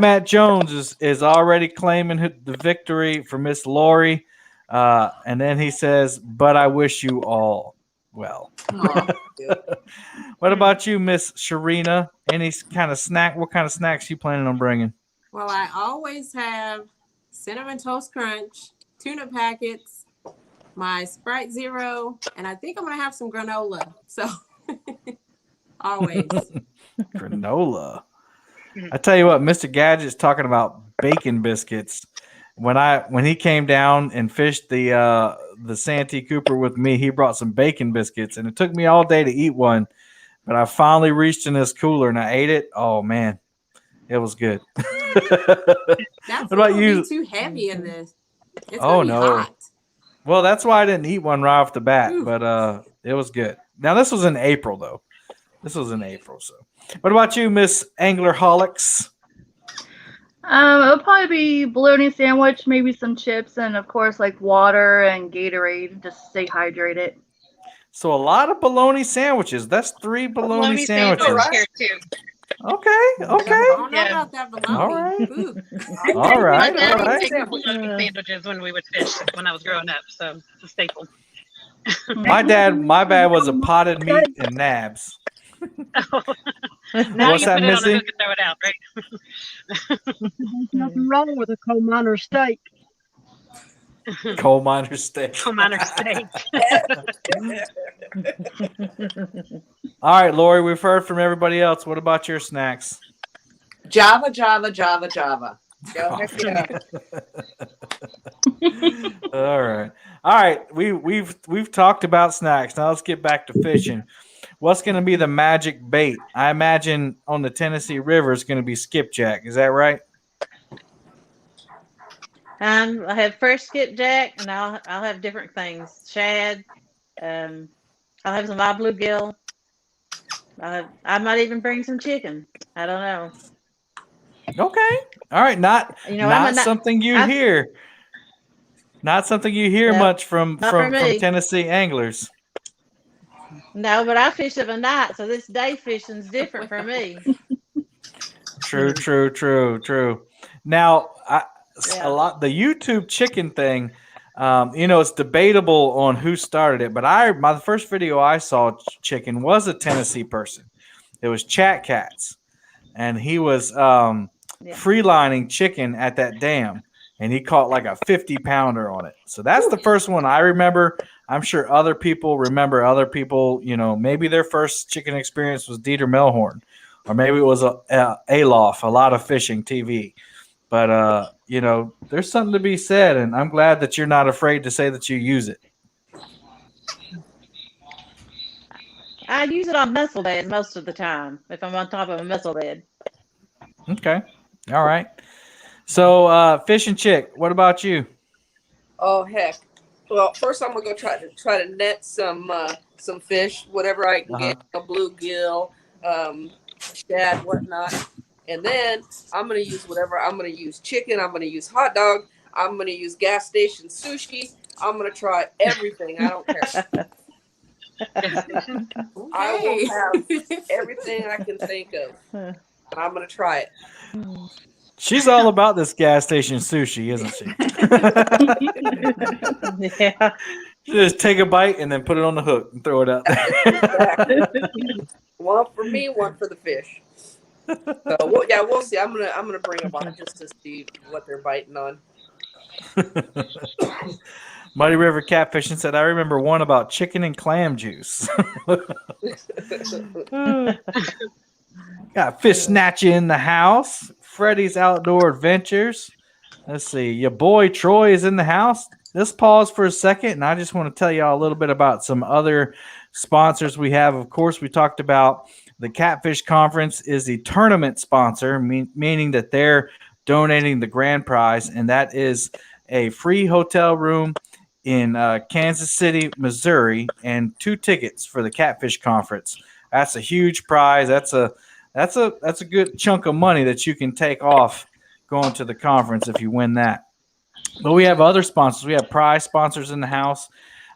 Matt Jones is already claiming the victory for Miss Lori. And then he says, but I wish you all well. What about you, Miss Sharina? Any kind of snack? What kind of snacks you planning on bringing? Well, I always have Cinnamon Toast Crunch, tuna packets, my Sprite Zero, and I think I'm going to have some granola. So, always. Granola. I tell you what, Mr. Gadget's talking about bacon biscuits. When he came down and fished the Santee Cooper with me, he brought some bacon biscuits, and it took me all day to eat one. But I finally reached in this cooler and I ate it. Oh man, it was good. What about you? Too heavy in this. It's no. Hot. Well, that's why I didn't eat one right off the bat. Ooh. But it was good. Now this was in April though. So, what about you, Miss Anglerholics? It would probably be bologna sandwich, maybe some chips, and of course like water and Gatorade, just to stay hydrated. So a lot of bologna sandwiches. That's 3 bologna sandwiches. Here too. Okay. I don't know about that bologna. All right. My dad used to make bologna sandwiches when we would fish when I was growing up, so it's a staple. My bad was a potted meat and nabs. Now what's that, Missy? You throw it out, right? There's nothing wrong with a coal miner steak. Coal miner steak. Coal miner steak. All right, Lori, we've heard from everybody else. What about your snacks? Java. Yeah, heck yeah. All right. We've talked about snacks. Now let's get back to fishing. What's going to be the magic bait? I imagine on the Tennessee River is going to be skipjack. Is that right? I have first skipjack, and I'll have different things. Shad. I'll have some live bluegill. I might even bring some chicken. I don't know. Okay. All right. Not I'm something you hear. Not something you hear No, much from not for me. Tennessee anglers. No, but I fish of a night, so this day fishing's different for me. True. Now, the YouTube chicken thing, it's debatable on who started it, but the first video I saw chicken was a Tennessee person. It was Chat Cats, and he was freelining chicken at that dam, and he caught like a 50-pounder on it. So that's the first one I remember. I'm sure other people remember other people, maybe their first chicken experience was Dieter Melhorn, or maybe it was Alof, a lot of fishing TV. But, there's something to be said, and I'm glad that you're not afraid to say that you use it. I use it on mussel bed most of the time if I'm on top of a mussel bed. Okay. All right. So, Fishing Chick, what about you? Oh heck! Well, first I'm gonna go try to net some fish, whatever I can get, a bluegill, shad, whatnot, and then I'm gonna use whatever. I'm gonna use chicken. I'm gonna use hot dog. I'm gonna use gas station sushi. I'm gonna try everything. I don't care. I will have everything I can think of, and I'm gonna try it. She's all about this gas station sushi, isn't she? Yeah. Just take a bite and then put it on the hook and throw it out there. One for me, one for the fish. So we'll see. I'm gonna bring a bunch just to see what they're biting on. Muddy River Catfishing said, I remember one about chicken and clam juice. Got Fish Snatcher in the house. Freddy's Outdoor Adventures. Let's see. Your boy Troy is in the house. Let's pause for a second, and I just want to tell y'all a little bit about some other sponsors we have. Of course, we talked about the Catfish Conference is the tournament sponsor, meaning that they're donating the grand prize, and that is a free hotel room in Kansas City, Missouri, and 2 tickets for the Catfish Conference. That's a huge prize. That's a good chunk of money that you can take off going to the conference if you win that. But we have other sponsors. We have prize sponsors in the house.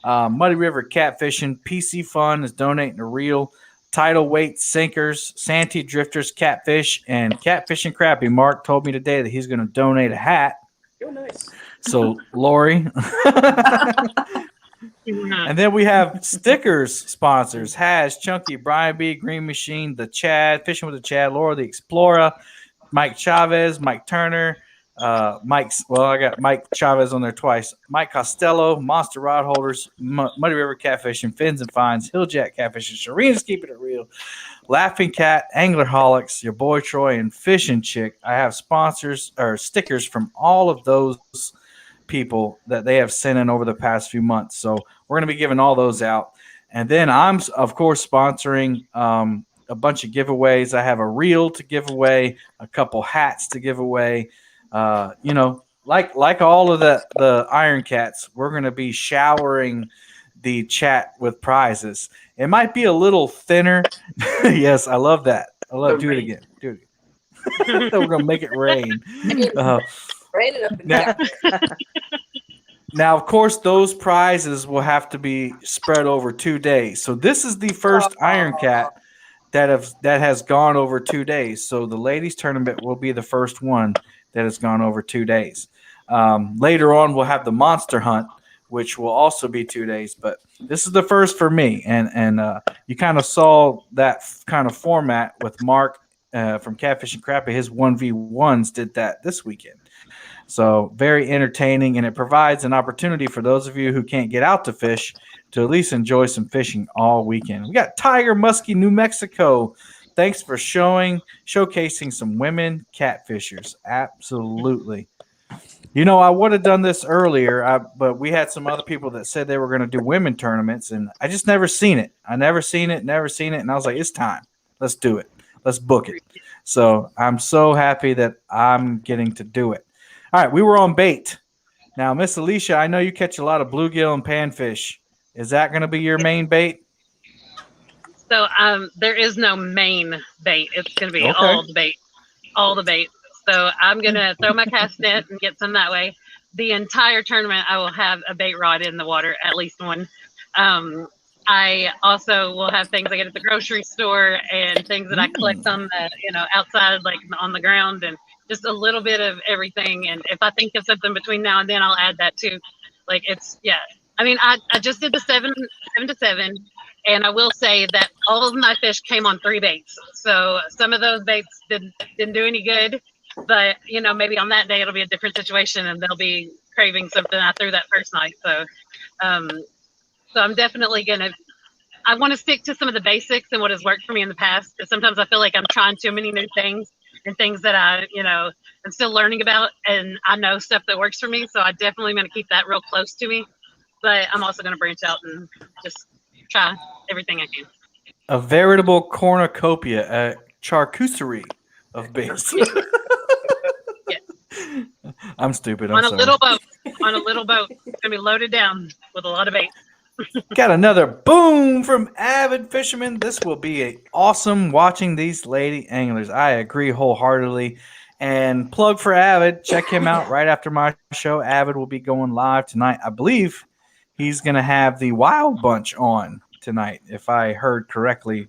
Muddy River Catfishing, PC Fun is donating a reel. Tidal Weight Sinkers, Santee Drifters Catfish, and Catfish and Crappie. Mark told me today that he's going to donate a hat. Oh, nice. So, Lori. And then we have stickers sponsors. Has, Chunky, Brian B, Green Machine, The Chad, Fishing with the Chad, Laura the Explorer, Mike Chavez, Mike Turner, I got Mike Chavez on there twice. Mike Costello, Monster Rod Holders, Muddy River Catfishing, Fins and Finds, Hilljack Catfishing, Shireen's Keeping It Real, Laughing Cat, Anglerholics, your boy Troy, and Fishing Chick. I have sponsors or stickers from all of those people that they have sent in over the past few months. So we're going to be giving all those out. And then I'm, of course, sponsoring a bunch of giveaways. I have a reel to give away, a couple hats to give away. Like all of the Iron Cats, we're going to be showering the chat with prizes. It might be a little thinner. Yes, I love that. Do it again. We're going to make it rain. Rain it up and down. Now, of course, those prizes will have to be spread over 2 days. So this is the first Iron Cat that has gone over 2 days. So the ladies tournament will be the first one that has gone over 2 days. Later on, we'll have the Monster Hunt, which will also be 2 days. But this is the first for me. And you kind of saw that kind of format with Mark from Catfish and Crappie. His 1v1s did that this weekend. So very entertaining, and it provides an opportunity for those of you who can't get out to fish to at least enjoy some fishing all weekend. We got Tiger Muskie, New Mexico thanks for showcasing some women catfishers. Absolutely. You know, I would have done this earlier, but we had some other people that said they were going to do women tournaments, and I just never seen it. And I was like, it's time. Let's do it. Let's book it. So I'm so happy that I'm getting to do it. All right, we were on bait. Now, Miss Alicia, I know you catch a lot of bluegill and panfish. Is that going to be your main bait? So there is no main bait. It's going to be Okay. all the bait. So I'm going to throw my cast net and get some that way. The entire tournament, I will have a bait rod in the water, at least one. I also will have things I get at the grocery store and things that I collect on the, outside, like on the ground, and just a little bit of everything. And if I think of something between now and then, I'll add that too. Like I mean, I just did the 7 to 7, and I will say that all of my fish came on 3 baits. So some of those baits didn't do any good, but maybe on that day it'll be a different situation, and they'll be craving something I threw that first night. So, so I'm definitely I want to stick to some of the basics and what has worked for me in the past. Because sometimes I feel like I'm trying too many new things and things that I'm still learning about, and I know stuff that works for me. So I definitely am going to keep that real close to me. But I'm also going to branch out and just try everything I can. A veritable cornucopia, a charcuterie of baits. Yeah. I'm stupid. On a little boat. It's going to be loaded down with a lot of bait. Got another boom from avid fishermen. This will be awesome watching these lady anglers. I agree wholeheartedly. And plug for Avid. Check him out right after my show. Avid will be going live tonight. I believe he's going to have the Wild Bunch on tonight, if I heard correctly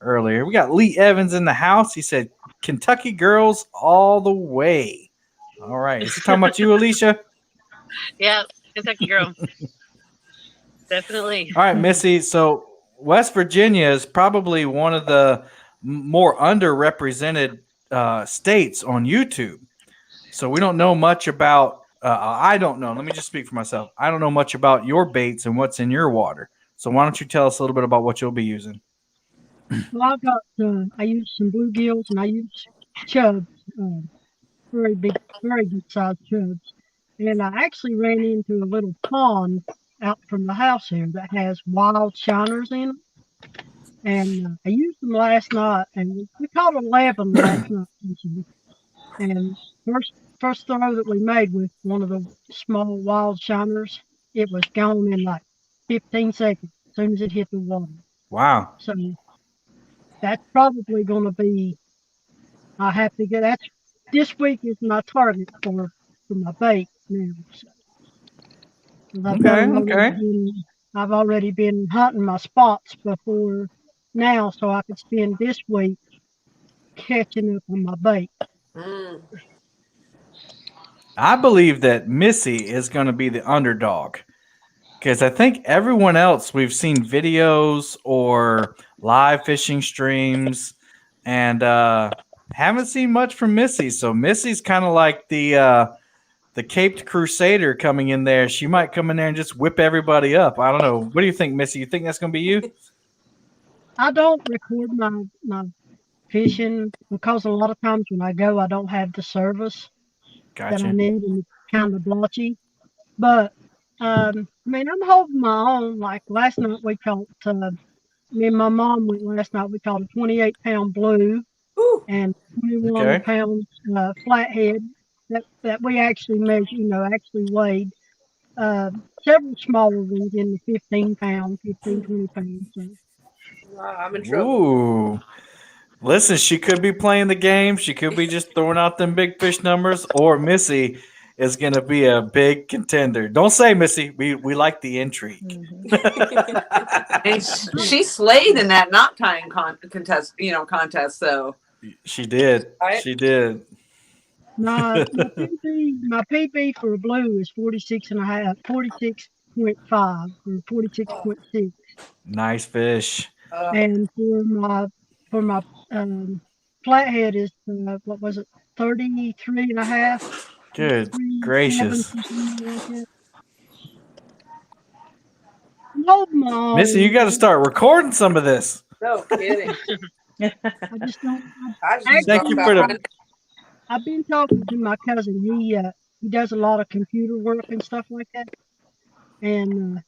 earlier. We got Lee Evans in the house. He said, Kentucky girls all the way. All right. Is he talking about you, Alicia? Yeah, Kentucky girl. Definitely. All right, Missy. So West Virginia is probably one of the more underrepresented states on YouTube. So we don't know much about, I don't know. Let me just speak for myself. I don't know much about your baits and what's in your water. So why don't you tell us a little bit about what you'll be using? Well, I use some bluegills and I use chubs, very good sized chubs. And I actually ran into a little pond out from the house here that has wild shiners in it. And I used them last night, and we caught 11 last night. And first throw that we made with one of the small wild shiners, it was gone in like 15 seconds as soon as it hit the water. Wow. So that's probably going to be, I have to get, this week is my target for my bait now. So, I've already been hunting my spots before now, so I could spend this week catching up on my bait. I believe that Missy is going to be the underdog because I think everyone else we've seen videos or live fishing streams and haven't seen much from Missy. So Missy's kind of like the Caped Crusader coming in there. She might come in there and just whip everybody up. I don't know. What do you think, Missy? You think that's going to be you? I don't record my fishing because a lot of times when I go, I don't have the service that I need, and it's kind of blotchy. But I mean, I'm holding my own. Like last night, we caught. Me and my mom went last night. We caught a 28-pound blue and 21-pound flathead that we actually measured. Actually weighed. Several smaller ones in the 15 pound, 20 pounds. So. I'm in trouble. Ooh. Listen, she could be playing the game. She could be just throwing out them big fish numbers, or Missy is going to be a big contender. Don't say, Missy. We like the intrigue. And she slayed in that knot tying contest. So she did. Right. She did. My PB for a blue is 46.5, 46.5 or 46.6. Nice fish. And for my flathead is what was it, 33.5. Good gracious. No, Mom. Missy, you got to start recording some of this. No kidding. I just don't. I was just Thank talking you about for mine. the. I've been talking to my cousin. He does a lot of computer work and stuff like that, and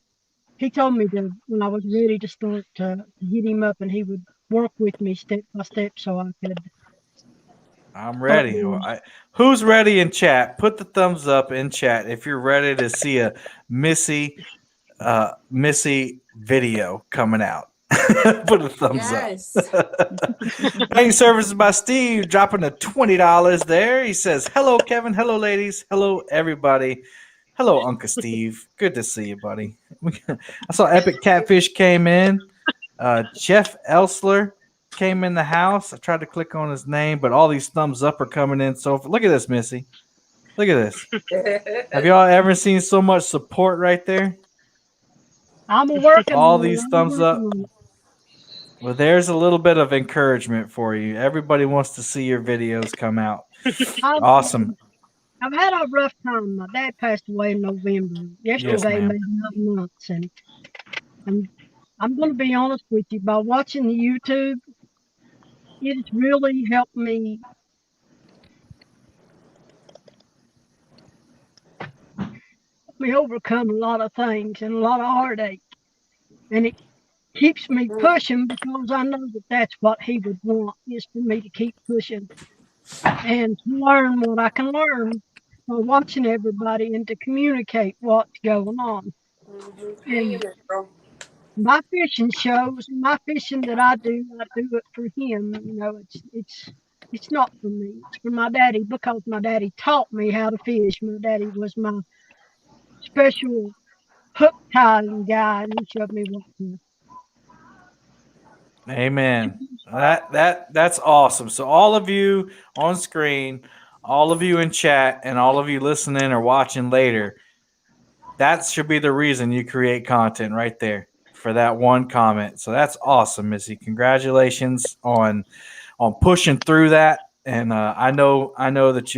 he told me to when I was ready to start to hit him up, and he would work with me step by step so I could I'm start ready. doing. Who's ready in chat? Put the thumbs up in chat if you're ready to see a Missy video coming out. Put a thumbs Yes. up. Bank services by Steve dropping the $20 there. He says, "Hello, Kevin. Hello, ladies. Hello, everybody. Hello, Uncle Steve. Good to see you, buddy." I saw Epic Catfish came in. Jeff Elsler came in the house. I tried to click on his name, but all these thumbs up are coming in. So look at this, Missy. Look at this. Have y'all ever seen so much support right there? I'm working All on it. these I'm thumbs up. working on it. Well, there's a little bit of encouragement for you. Everybody wants to see your videos come out. I've, Awesome. I've had a rough time. My dad passed away in November. Yes, Yesterday ma'am. made 9 months, and I'm going to be honest with you. By watching the YouTube, it has really helped me overcome a lot of things and a lot of heartache, and it keeps me pushing because I know that that's what he would want is for me to keep pushing and to learn what I can learn by watching everybody and to communicate what's going on. Hang in And there, girl. my fishing shows, my fishing that I do it for him. You know, it's not for me. It's for my daddy because my daddy taught me how to fish. My daddy was my special hook tying guy, and he showed me what to. Amen. That's awesome. So all of you on screen, all of you in chat, and all of you listening or watching later, that should be the reason you create content right there for that one comment. So that's awesome, Missy. Congratulations on pushing through that. And I know that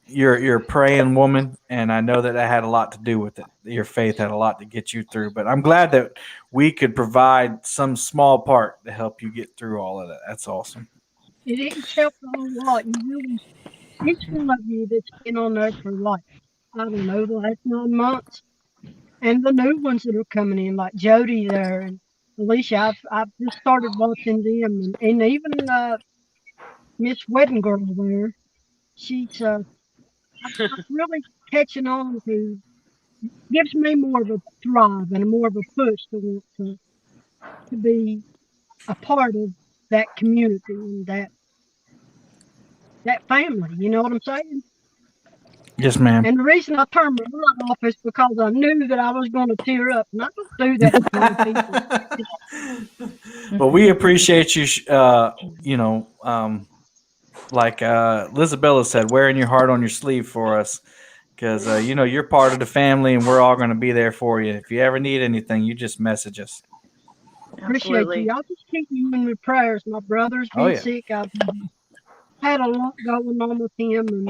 you're a praying woman, and I know that had a lot to do with it. Your faith had a lot to get you through. But I'm glad that we could provide some small part to help you get through all of that. That's awesome. It's helped a whole lot. You really, each one of you that's been on there for like, I don't know, the last 9 months, and the new ones that are coming in, like Jody there and Alicia, I've just started watching them, and even Miss Wedding Girl there. She's I'm really catching on to. Gives me more of a thrive and more of a push to want to be a part of that community and that family. You know what I'm saying? Yes, ma'am. And the reason I turned my light off is because I knew that I was going to tear up, and I don't do that in front of people. Well, we appreciate you. Like Lizabella said, wearing your heart on your sleeve for us, because you're part of the family, and we're all going to be there for you. If you ever need anything, you just message us. Appreciate you. Y'all just keep me in your prayers. My brother's been sick. I've had a lot going on with him,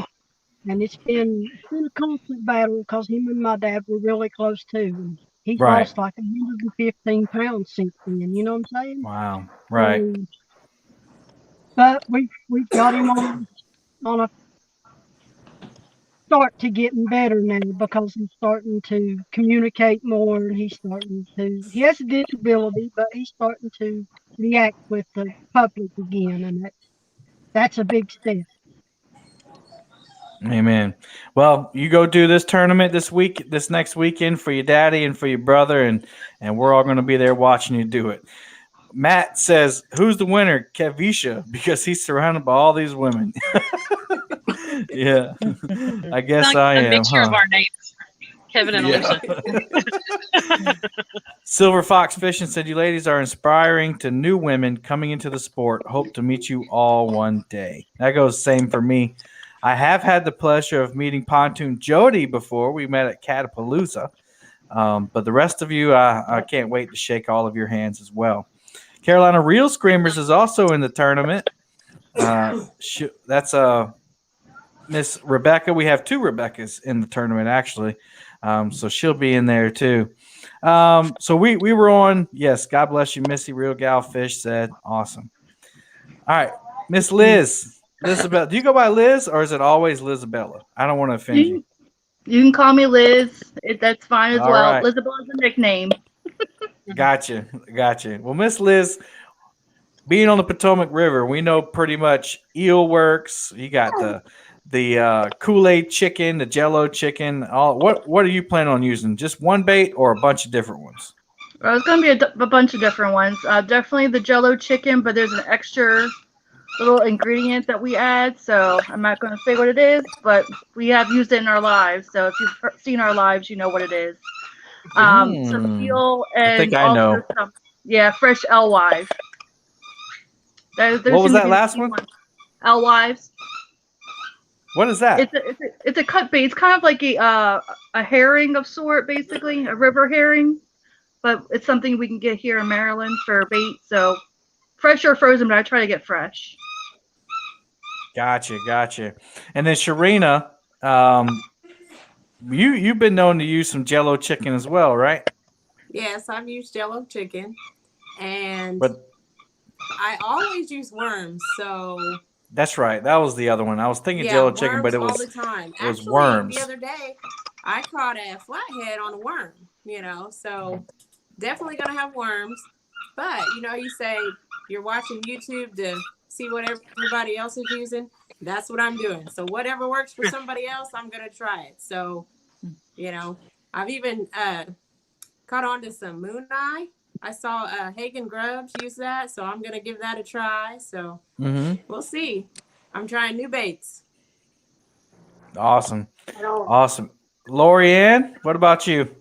and it's been a constant battle because him and my dad were really close too. And he's lost like 115 pounds since then. You know what I'm saying? Wow. Right. But we've got him on a start to getting better now because he's starting to communicate more, and he has a disability, but he's starting to react with the public again, and that's a big step. Amen. Well, you go do this tournament this next weekend for your daddy and for your brother, and we're all going to be there watching you do it. Matt says, "Who's the winner?" Kevisha, because he's surrounded by all these women. Yeah, I guess I am. A mixture of our names, Kevin and Alicia. Silver Fox Fishing said, "You ladies are inspiring to new women coming into the sport. Hope to meet you all one day." That goes same for me. I have had the pleasure of meeting Pontoon Jody before. We met at Catapalooza. But the rest of you, I can't wait to shake all of your hands as well. Carolina Real Screamers is also in the tournament. That's Miss Rebecca. We have two Rebeccas in the tournament, actually. So she'll be in there too. So we were on. Yes, God bless you, Missy. Real gal fish said, awesome. All right, Miss Liz, Lizabella. Do you go by Liz or is it always Lizabella? I don't want to offend you. You can call me Liz. That's fine as All well. right. Lizabelle is a nickname. Gotcha. Well, Miss Liz, being on the Potomac River, we know pretty much eel works. You got the Kool-Aid chicken, the Jello chicken. What are you planning on using? Just one bait or a bunch of different ones? Well, it's going to be a bunch of different ones. Definitely the Jello chicken, but there's an extra little ingredient that we add. So I'm not going to say what it is, but we have used it in our lives. So if you've seen our lives, you know what it is. Some eel and I think I know. some fresh alewives. What was that last one? Alewives. What is that? It's a cut bait. It's kind of like a herring of sort, basically a river herring, but it's something we can get here in Maryland for bait. So fresh or frozen, but I try to get fresh. Gotcha. And then Sharina, you've been known to use some Jello chicken as well, right? Yes, I've used Jello chicken, and But I always use worms. So that's right. That was the other one. I was thinking Jello chicken, but it was all the time. It was Actually, worms. The other day, I caught a flathead on a worm. So definitely gonna have worms. But you say you're watching YouTube to see what everybody else is using. That's what I'm doing. So whatever works for somebody else, I'm gonna try it. So I've even caught on to some moon eye. I saw Hagen Grubbs use that, so I'm gonna give that a try. So we'll see. I'm trying new baits. Awesome. Lorianne, what about you?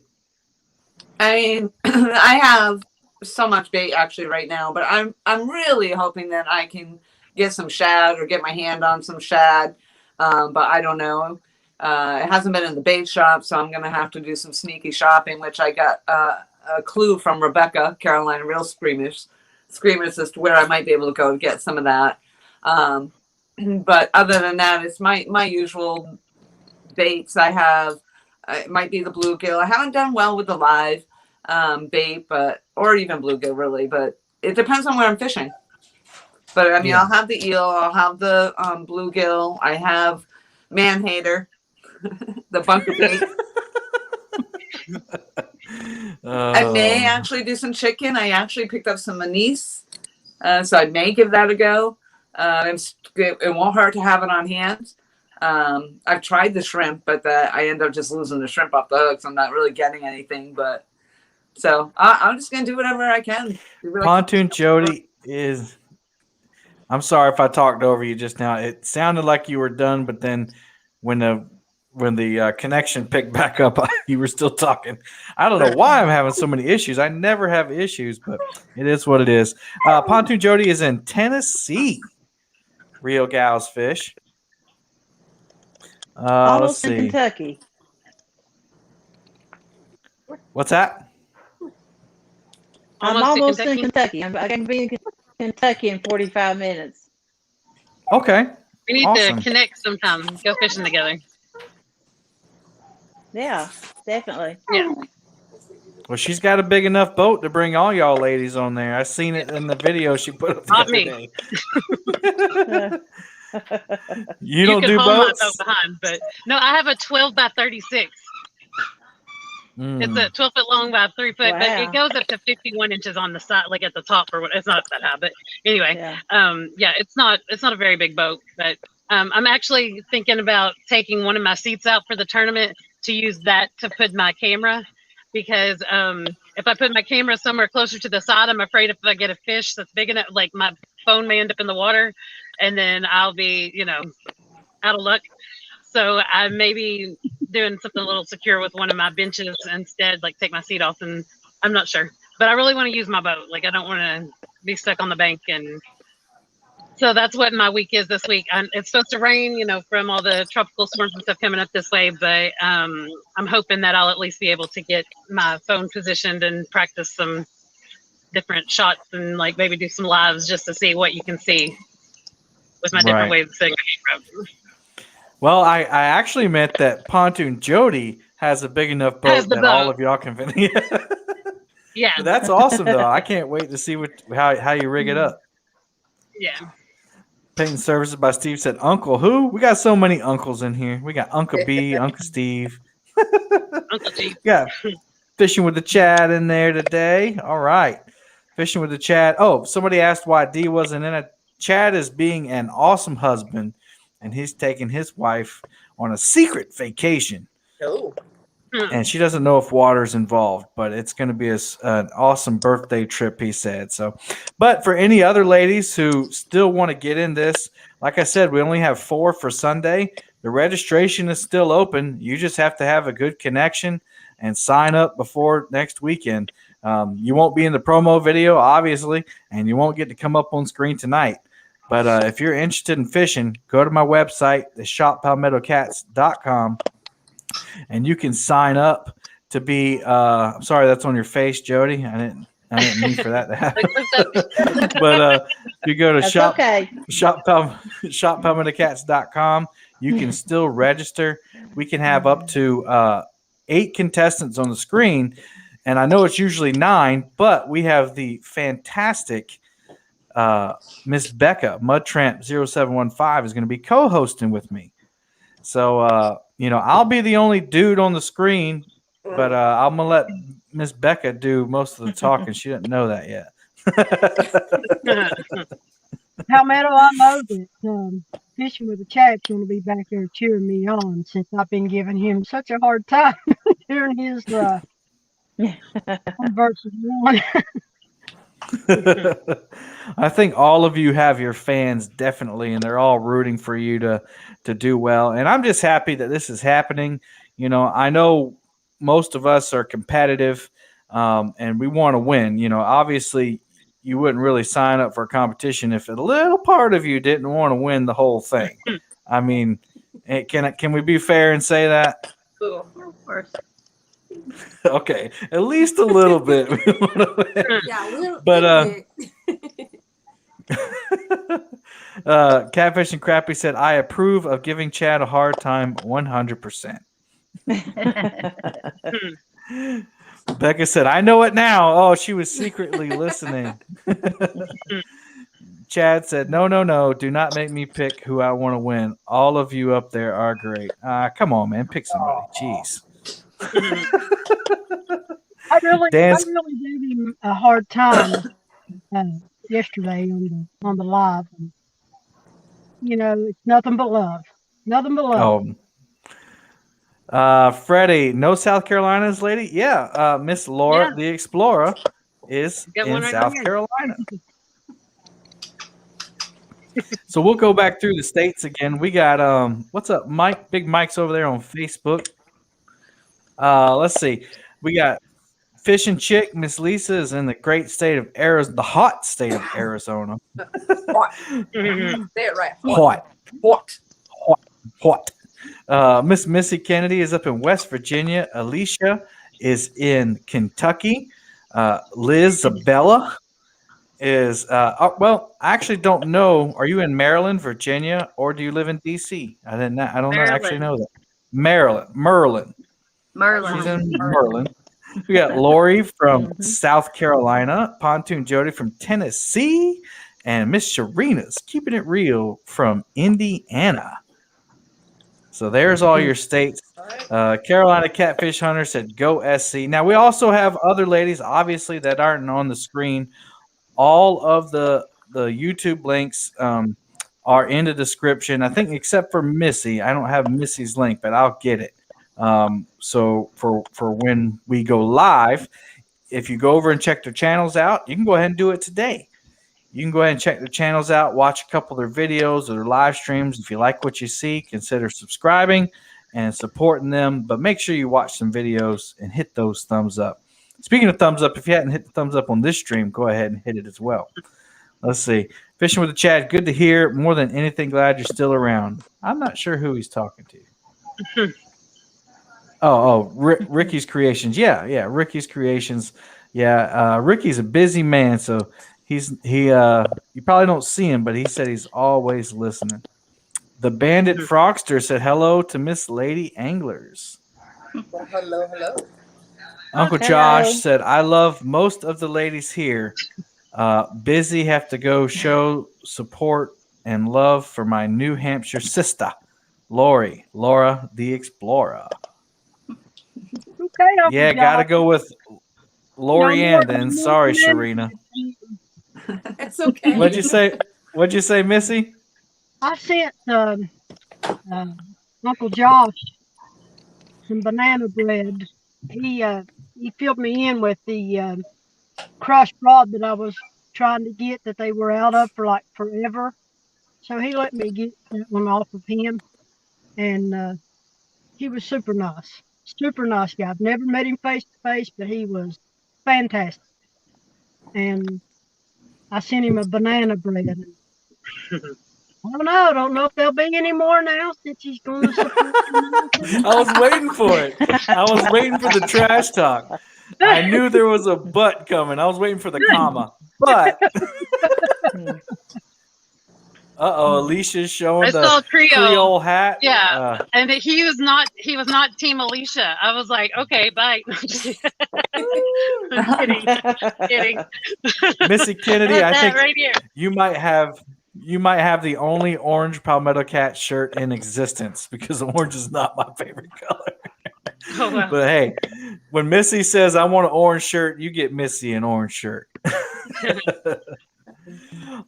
I mean, I have so much bait actually right now, but I'm really hoping that I can get some shad or get my hand on some shad. But I don't know. It hasn't been in the bait shop, so I'm gonna have to do some sneaky shopping, which I got a clue from Rebecca, Carolina Real Screamers as to where I might be able to go to get some of that. But other than that, it's my usual baits. I have it might be the bluegill. I haven't done well with the live bait, or even bluegill really, but it depends on where I'm fishing. But I mean, I'll have the eel, I'll have the bluegill, I have man-hater, the bunker bait. I may actually do some chicken. I actually picked up some anise, so I may give that a go. It won't hurt to have it on hand. I've tried the shrimp, but I end up just losing the shrimp off the hooks. I'm not really getting anything, but so I'm just gonna do whatever I can. Pontoon Jody is. I'm sorry if I talked over you just now. It sounded like you were done, but then when the connection picked back up, you were still talking. I don't know why I'm having so many issues. I never have issues, but it is what it is. Pontoon Jody is in Tennessee. Real Gals Fish. Almost let's see. in Kentucky. What's that? I'm almost in Kentucky. I can be in Kentucky in 45 minutes. Okay. We need Awesome. to connect sometime. Go fishing together. Yeah, definitely. Yeah. Well, she's got a big enough boat to bring all y'all ladies on there. I seen it in the video she put up the Not other me. day. You don't can do hold boats? my boat behind, but no, I have a 12 by 36. It's a 12 foot long by 3 foot, but it goes up to 51 inches on the side, like at the top, or what? It's not that high, but anyway, it's not a very big boat, but I'm actually thinking about taking one of my seats out for the tournament to use that to put my camera, because if I put my camera somewhere closer to the side, I'm afraid if I get a fish that's big enough, like my phone may end up in the water, and then I'll be, out of luck. So I may be doing something a little secure with one of my benches instead, like take my seat off, and I'm not sure. But I really want to use my boat. Like I don't want to be stuck on the bank, and so that's what my week is this week. It's supposed to rain, from all the tropical storms and stuff coming up this way, but I'm hoping that I'll at least be able to get my phone positioned and practice some different shots and like maybe do some lives just to see what you can see with my different ways of setting my camera. Well, I actually meant that Pontoon Jody has a big enough boat that all of y'all can fit. Yeah. That's awesome, though. I can't wait to see how you rig it up. Yeah. Painting services by Steve said, Uncle who? We got so many uncles in here. We got Uncle B, Uncle Steve. Uncle G. Yeah. Fishing with the Chad in there today. All right. Fishing with the Chad. Oh, somebody asked why D wasn't in it. Chad is being an awesome husband, and he's taking his wife on a secret vacation. Oh. And she doesn't know if water's involved, but it's going to be an awesome birthday trip, he said. So, but for any other ladies who still want to get in this, like I said, we only have 4 for Sunday. The registration is still open. You just have to have a good connection and sign up before next weekend. You won't be in the promo video, obviously, and you won't get to come up on screen tonight. But if you're interested in fishing, go to my website, theshoppalmettocats.com. And you can sign up to be. I'm sorry, that's on your face, Jody. I didn't mean for that to happen. But if you go to shoppalmettocats.com, you can still register. We can have up to 8 contestants on the screen, and I know it's usually 9, but we have the fantastic Miss Becca Mudtramp 0715 is going to be co-hosting with me. So, I'll be the only dude on the screen, but I'm going to let Miss Becca do most of the talking. She doesn't know that yet. Palmetto, I know that Fishing with the Chad's going to be back there cheering me on since I've been giving him such a hard time during his 1 versus 1. I think all of you have your fans, definitely, and they're all rooting for you to do well. And I'm just happy that this is happening. I know most of us are competitive, and we want to win. Obviously, you wouldn't really sign up for a competition if a little part of you didn't want to win the whole thing. I mean, can we be fair and say that? Cool. Of course. Okay, at least a little bit. Yeah, a little But bit. Catfish and Crappy said, I approve of giving Chad a hard time 100%. Becca said, I know it now. Oh, she was secretly listening. Chad said, no. Do not make me pick who I want to win. All of you up there are great. Come on, man. Pick somebody. Jeez. I really gave him a hard time yesterday on the live. And, it's nothing but love. Nothing but love. Freddie, no South Carolina's lady? Yeah. Miss Laura, the Explorer, is in South Carolina. So we'll go back through the states again. We got what's up, Mike? Big Mike's over there on Facebook. Let's see. We got Fishing Chick. Miss Lisa is in the great state of Arizona, the hot state of Arizona. Hot. Say it right. Hot. Miss Missy Kennedy is up in West Virginia. Alicia is in Kentucky. Liz Zabella is I actually don't know. Are you in Maryland, Virginia, or do you live in DC? I don't actually know that. Merlin. She's in Merlin. We got Lori from South Carolina, Pontoon Jody from Tennessee, and Miss Sharina's keeping it real from Indiana. So there's all your states. Carolina Catfish Hunter said, go SC. Now, we also have other ladies, obviously, that aren't on the screen. All of the YouTube links are in the description, I think, except for Missy. I don't have Missy's link, but I'll get it. So for when we go live, if you go over and check their channels out, you can go ahead and do it today. You can go ahead and check their channels out, watch a couple of their videos or their live streams. If you like what you see, consider subscribing and supporting them. But make sure you watch some videos and hit those thumbs up. Speaking of thumbs up, if you hadn't hit the thumbs up on this stream, go ahead and hit it as well. Let's see. Fishing with the Chad, good to hear. More than anything, glad you're still around. I'm not sure who he's talking to. Ricky's Creations. Yeah, Ricky's Creations. Yeah, Ricky's a busy man, so you probably don't see him, but he said he's always listening. The Bandit Frogster said hello to Miss Lady Anglers. Well, hello. Uncle Josh said, I love most of the ladies here. Busy, have to go show support and love for my New Hampshire sister, Laura the Explorer. Okay, Uncle Yeah, got to Josh. go with Lori No Ann more- then. no more Sorry, commitment. Sharina. It's okay. What'd you say, Missy? I sent Uncle Josh some banana bread. He filled me in with the crushed rod that I was trying to get that they were out of for like forever. So he let me get that one off of him, and he was super nice. Super nice guy. I've never met him face to face, but he was fantastic. And I sent him a banana bread. I don't know if there'll be any more now since he's going to support the I was waiting for it. I was waiting for the trash talk. I knew there was a but coming. I was waiting for the comma. But Alicia's showing I saw the Creole hat. Yeah, and he was not Team Alicia. I was like, okay, bye. kidding. Missy Kennedy, I think right here. you might have the only orange Palmetto Cat shirt in existence because orange is not my favorite color. Oh, wow. But hey, when Missy says I want an orange shirt, you get Missy an orange shirt.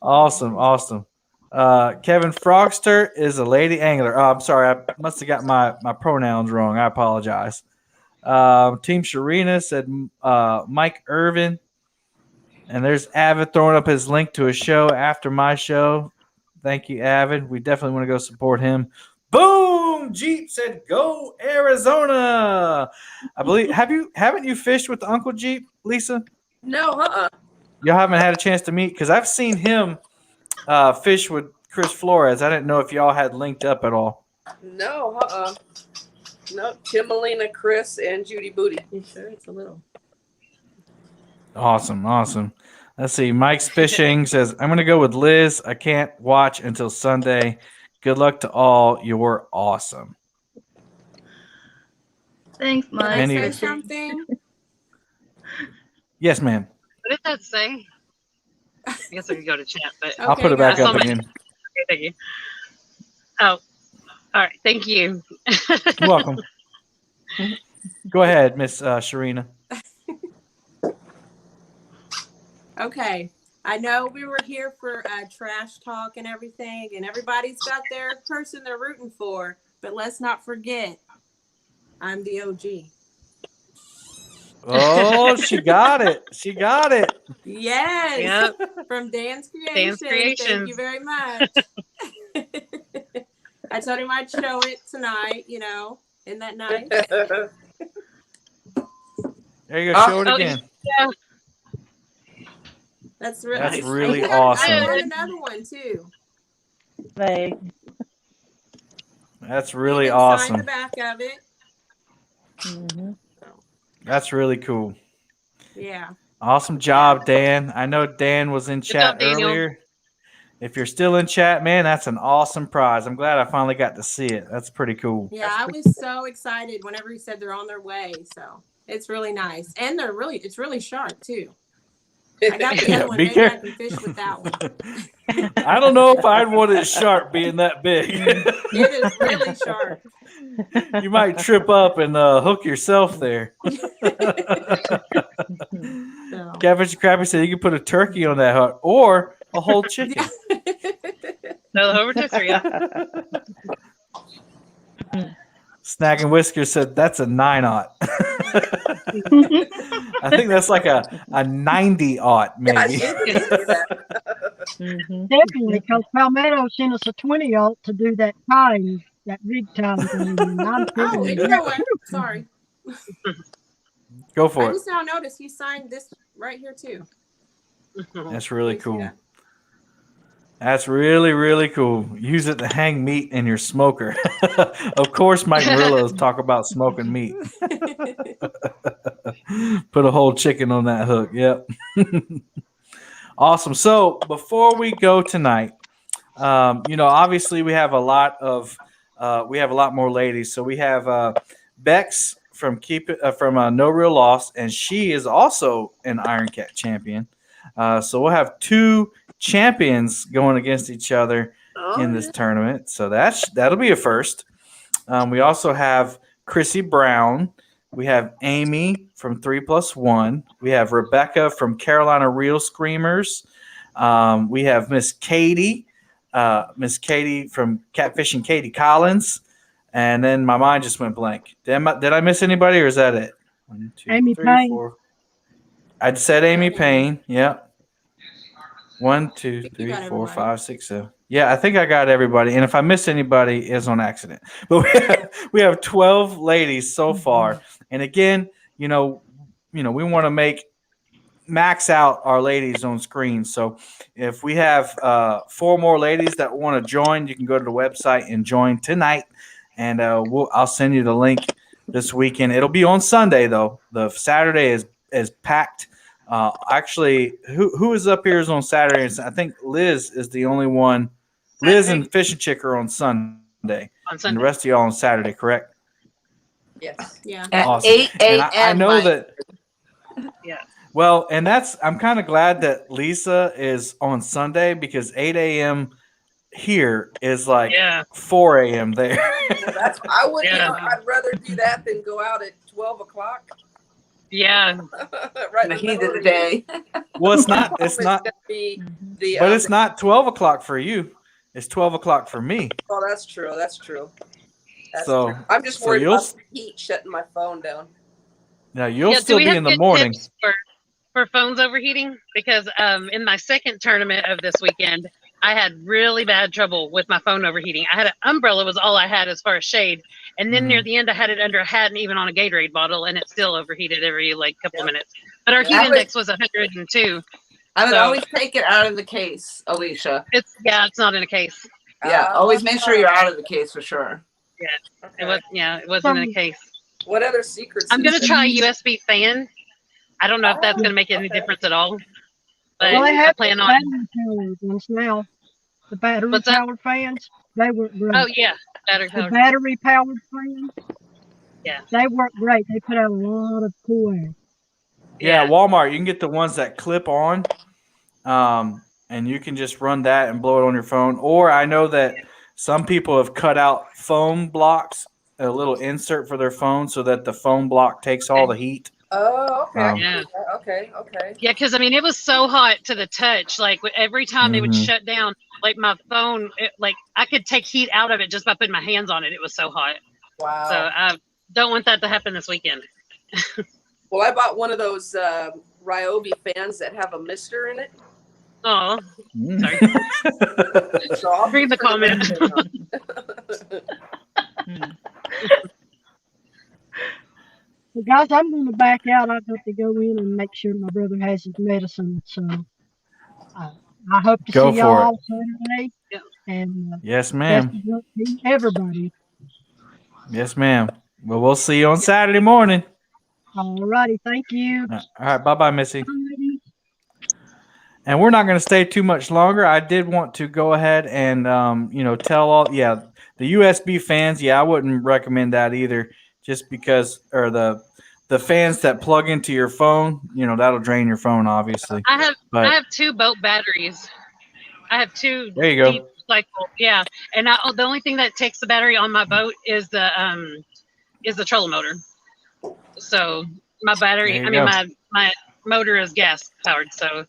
Awesome. Kevin Frogster is a lady angler. Oh, I'm sorry. I must have got my pronouns wrong. I apologize. Team Sharina said Mike Irvin. And there's Avid throwing up his link to a show after my show. Thank you, Avid. We definitely want to go support him. Boom! Jeep said, "Go Arizona!" I believe haven't you fished with Uncle Jeep, Lisa? No, Y'all haven't had a chance to meet because I've seen him fish with Chris Flores. I didn't know if y'all had linked up at all. No, no. Timalina, Chris, and Judy Booty. You sure it's a little? Awesome. Let's see. Mike's Fishing says, I'm going to go with Liz. I can't watch until Sunday. Good luck to all. You're awesome. Thanks, Can I Mike. say something? Yes, ma'am. What did that say? I guess I could go to chat, but I'll put it back up again. Okay, thank you. Oh, all right. Thank you. You're welcome. Go ahead, Miss Sharina. Okay. I know we were here for trash talk and everything, and everybody's got their person they're rooting for, but let's not forget, I'm the OG. Oh, she got it. Yes. Yep. From Dan's Creation. Dan's Creations. Thank you very much. I told him I'd show it tonight, Isn't that nice? There you go. Show it again. Yeah. That's really, That's really awesome. I want another one too. That's really Sign awesome. the back of it. Mm-hmm. That's really cool. Yeah. Awesome job, Dan. I know Dan was in chat earlier. If you're still in chat, man, that's an awesome prize. I'm glad I finally got to see it. That's pretty cool. Yeah, I was so excited whenever he said they're on their way. So it's really nice. And it's really sharp too. I got the other one. Maybe I can fish with that one. I don't know if I'd want it sharp being that big. It is really sharp. You might trip up and hook yourself there. So. Cabbage Crappy said you could put a turkey on that hook or a whole chicken. No, over to 3. Snack and Whisker said that's a 9-aught. I think that's like a 90-aught, maybe. Definitely, because Palmetto sent us a 20-aught to do that time, that big time thing. And I'm Oh, thinking, you know what? Sorry. Go for I it. just now noticed he signed this right here too. That's really cool. That's really, really cool. Use it to hang meat in your smoker. Of course, Mike Murillo's talk about smoking meat. Put a whole chicken on that hook. Yep. Awesome. So before we go tonight, obviously we have a lot more ladies. So we have Bex from No Real Loss, and she is also an Iron Cat champion. So we'll have two champions going against each other in this tournament. So that'll be a first. We also have Chrissy Brown. We have Amy from 3+1. We have Rebecca from Carolina Real Screamers. We have Miss Katie from Catfishing Katie Collins. And then my mind just went blank. Did I miss anybody, or is that it? 1, 2, Amy 3, Payne. 4. I'd said Amy Payne. Yep. 1, 2, 3, 4, 5, 6, 7. Yeah, I think I got everybody. And if I missed anybody, it's on accident. But we have 12 ladies so far. And again, we want to max out our ladies on screen. So if we have 4 more ladies that want to join, you can go to the website and join tonight. And I'll send you the link this weekend. It'll be on Sunday, though. The Saturday is packed. Actually, who is up here is on Saturday? I think Liz is the only one. Saturday. Liz and Fish and Chick are on Sunday. And the rest of y'all on Saturday, correct? Yes. Yeah. At Awesome. 8 And a.m. I know Mike. that. Yeah. Well, and I'm kind of glad that Lisa is on Sunday, because 8 a.m. here is like 4 a.m. there. I would. I'd rather do that than go out at 12 o'clock. Yeah. Right. The heat of the day. Well, it's not. It's not. But it's not 12 o'clock for you. It's 12 o'clock for me. Oh, that's true. That's true. So I'm just worried about the heat shutting my phone down. Now you'll still be in the morning. Tips for phones overheating? Because in my second tournament of this weekend, I had really bad trouble with my phone overheating. I had an umbrella was all I had as far as shade. And then near the end, I had it under a hat and even on a Gatorade bottle, and it still overheated every couple of minutes. But our heat index was 102. I would always take it out of the case, Alicia. It's not in a case. Yeah, always make sure you're out of the case for sure. Yeah, it wasn't in a case. What other secrets? I'm gonna try a USB fan. I don't know if that's gonna make any difference at all. But Well, they I have plan the on. battery-powered ones now. The battery-powered fans, they work great. Oh yeah, The battery-powered fans, they work great. They put out a lot of cool air. Yeah, Walmart, you can get the ones that clip on, and you can just run that and blow it on your phone. Or I know that some people have cut out foam blocks, a little insert for their phone, so that the foam block takes all the heat. Oh, okay. Yeah. Okay. Yeah, because I mean, it was so hot to the touch. Like every time it would shut down, like my phone, I could take heat out of it just by putting my hands on it. It was so hot. Wow. So I don't want that to happen this weekend. Well, I bought one of those Ryobi fans that have a mister in it. Oh, sorry. So I'll read the comment. Well, guys, I'm going to back out. I've got to go in and make sure my brother has his medicine. So I hope to Go see for y'all it. Saturday. And Yes, ma'am. best of luck to everybody. Yes, ma'am. Well, we'll see you on Saturday morning. All righty. Thank you. All right. Bye-bye, Missy. Alrighty. And we're not going to stay too much longer. I did want to go ahead and, tell all, the USB fans. Yeah, I wouldn't recommend that either, just because, or the fans that plug into your phone, that'll drain your phone, obviously. I have 2 boat batteries. I have 2. There you go. deep cycle. Yeah, and the only thing that takes the battery on my boat is the trolling motor. So my battery, my motor is gas powered. So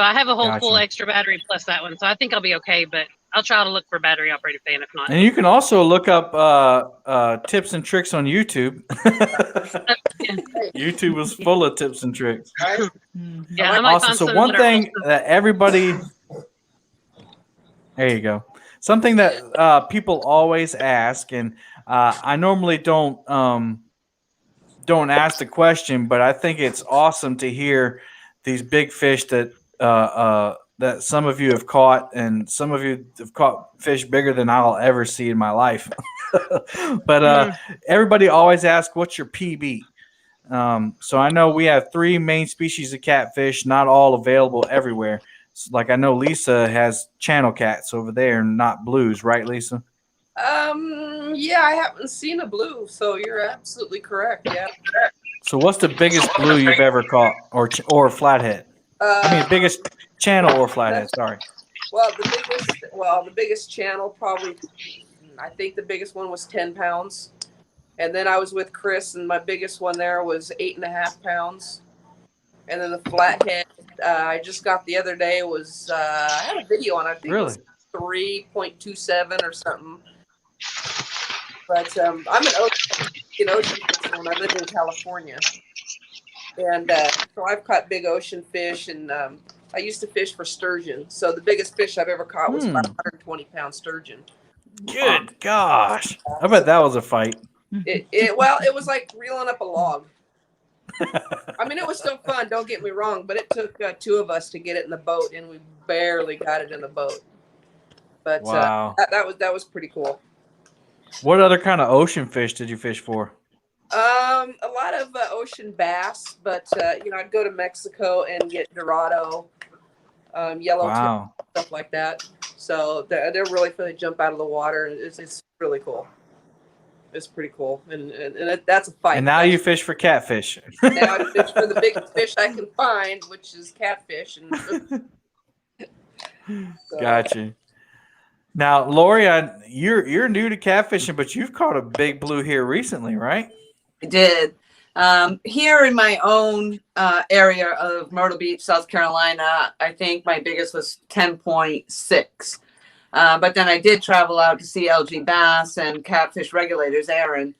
I have a whole full extra battery plus that one. So I think I'll be okay, but I'll try to look for a battery operated fan if not. And you can also look up tips and tricks on YouTube. YouTube is full of tips and tricks. Yeah, I might Awesome. find So some one that are thing that everybody, there you go. Something that people always ask, and I normally don't ask the question, but I think it's awesome to hear these big fish that that some of you have caught, and some of you have caught fish bigger than I'll ever see in my life. But everybody always asks, what's your PB? So I know we have 3 main species of catfish, not all available everywhere. Like I know Lisa has channel cats over there, not blues, right, Lisa? Yeah, I haven't seen a blue, so you're absolutely correct. Yeah. So what's the biggest blue you've ever caught, or flathead? I mean, biggest channel or flathead. Sorry. Well, the biggest channel probably. I think the biggest one was 10 pounds, and then I was with Chris, and my biggest one there was 8.5 pounds. And then the flathead I just got the other day was I had a video on. I think it was 3.27 or something. But I'm an ocean fisher when I lived in California, and so I've caught big ocean fish, and I used to fish for sturgeon. So the biggest fish I've ever caught was 520-pound sturgeon. Good gosh! I bet that was a fight. It was like reeling up a log. I mean, it was still fun. Don't get me wrong, but it took two of us to get it in the boat, and we barely got it in the boat. But wow, that was pretty cool. What other kind of ocean fish did you fish for? A lot of ocean bass, but I'd go to Mexico and get Dorado, yellowtail, stuff like that. So they're really fun to jump out of the water. It's really cool. It's pretty cool, and that's a fight. And now you fish for catfish. Now I fish for the biggest fish I can find, which is catfish. And Gotcha. Now, Lori, you're new to catfishing, but you've caught a big blue here recently, right? I did. Here in my own area of Myrtle Beach, South Carolina, I think my biggest was 10.6. But then I did travel out to see LG Bass and Catfish Regulators, Aaron,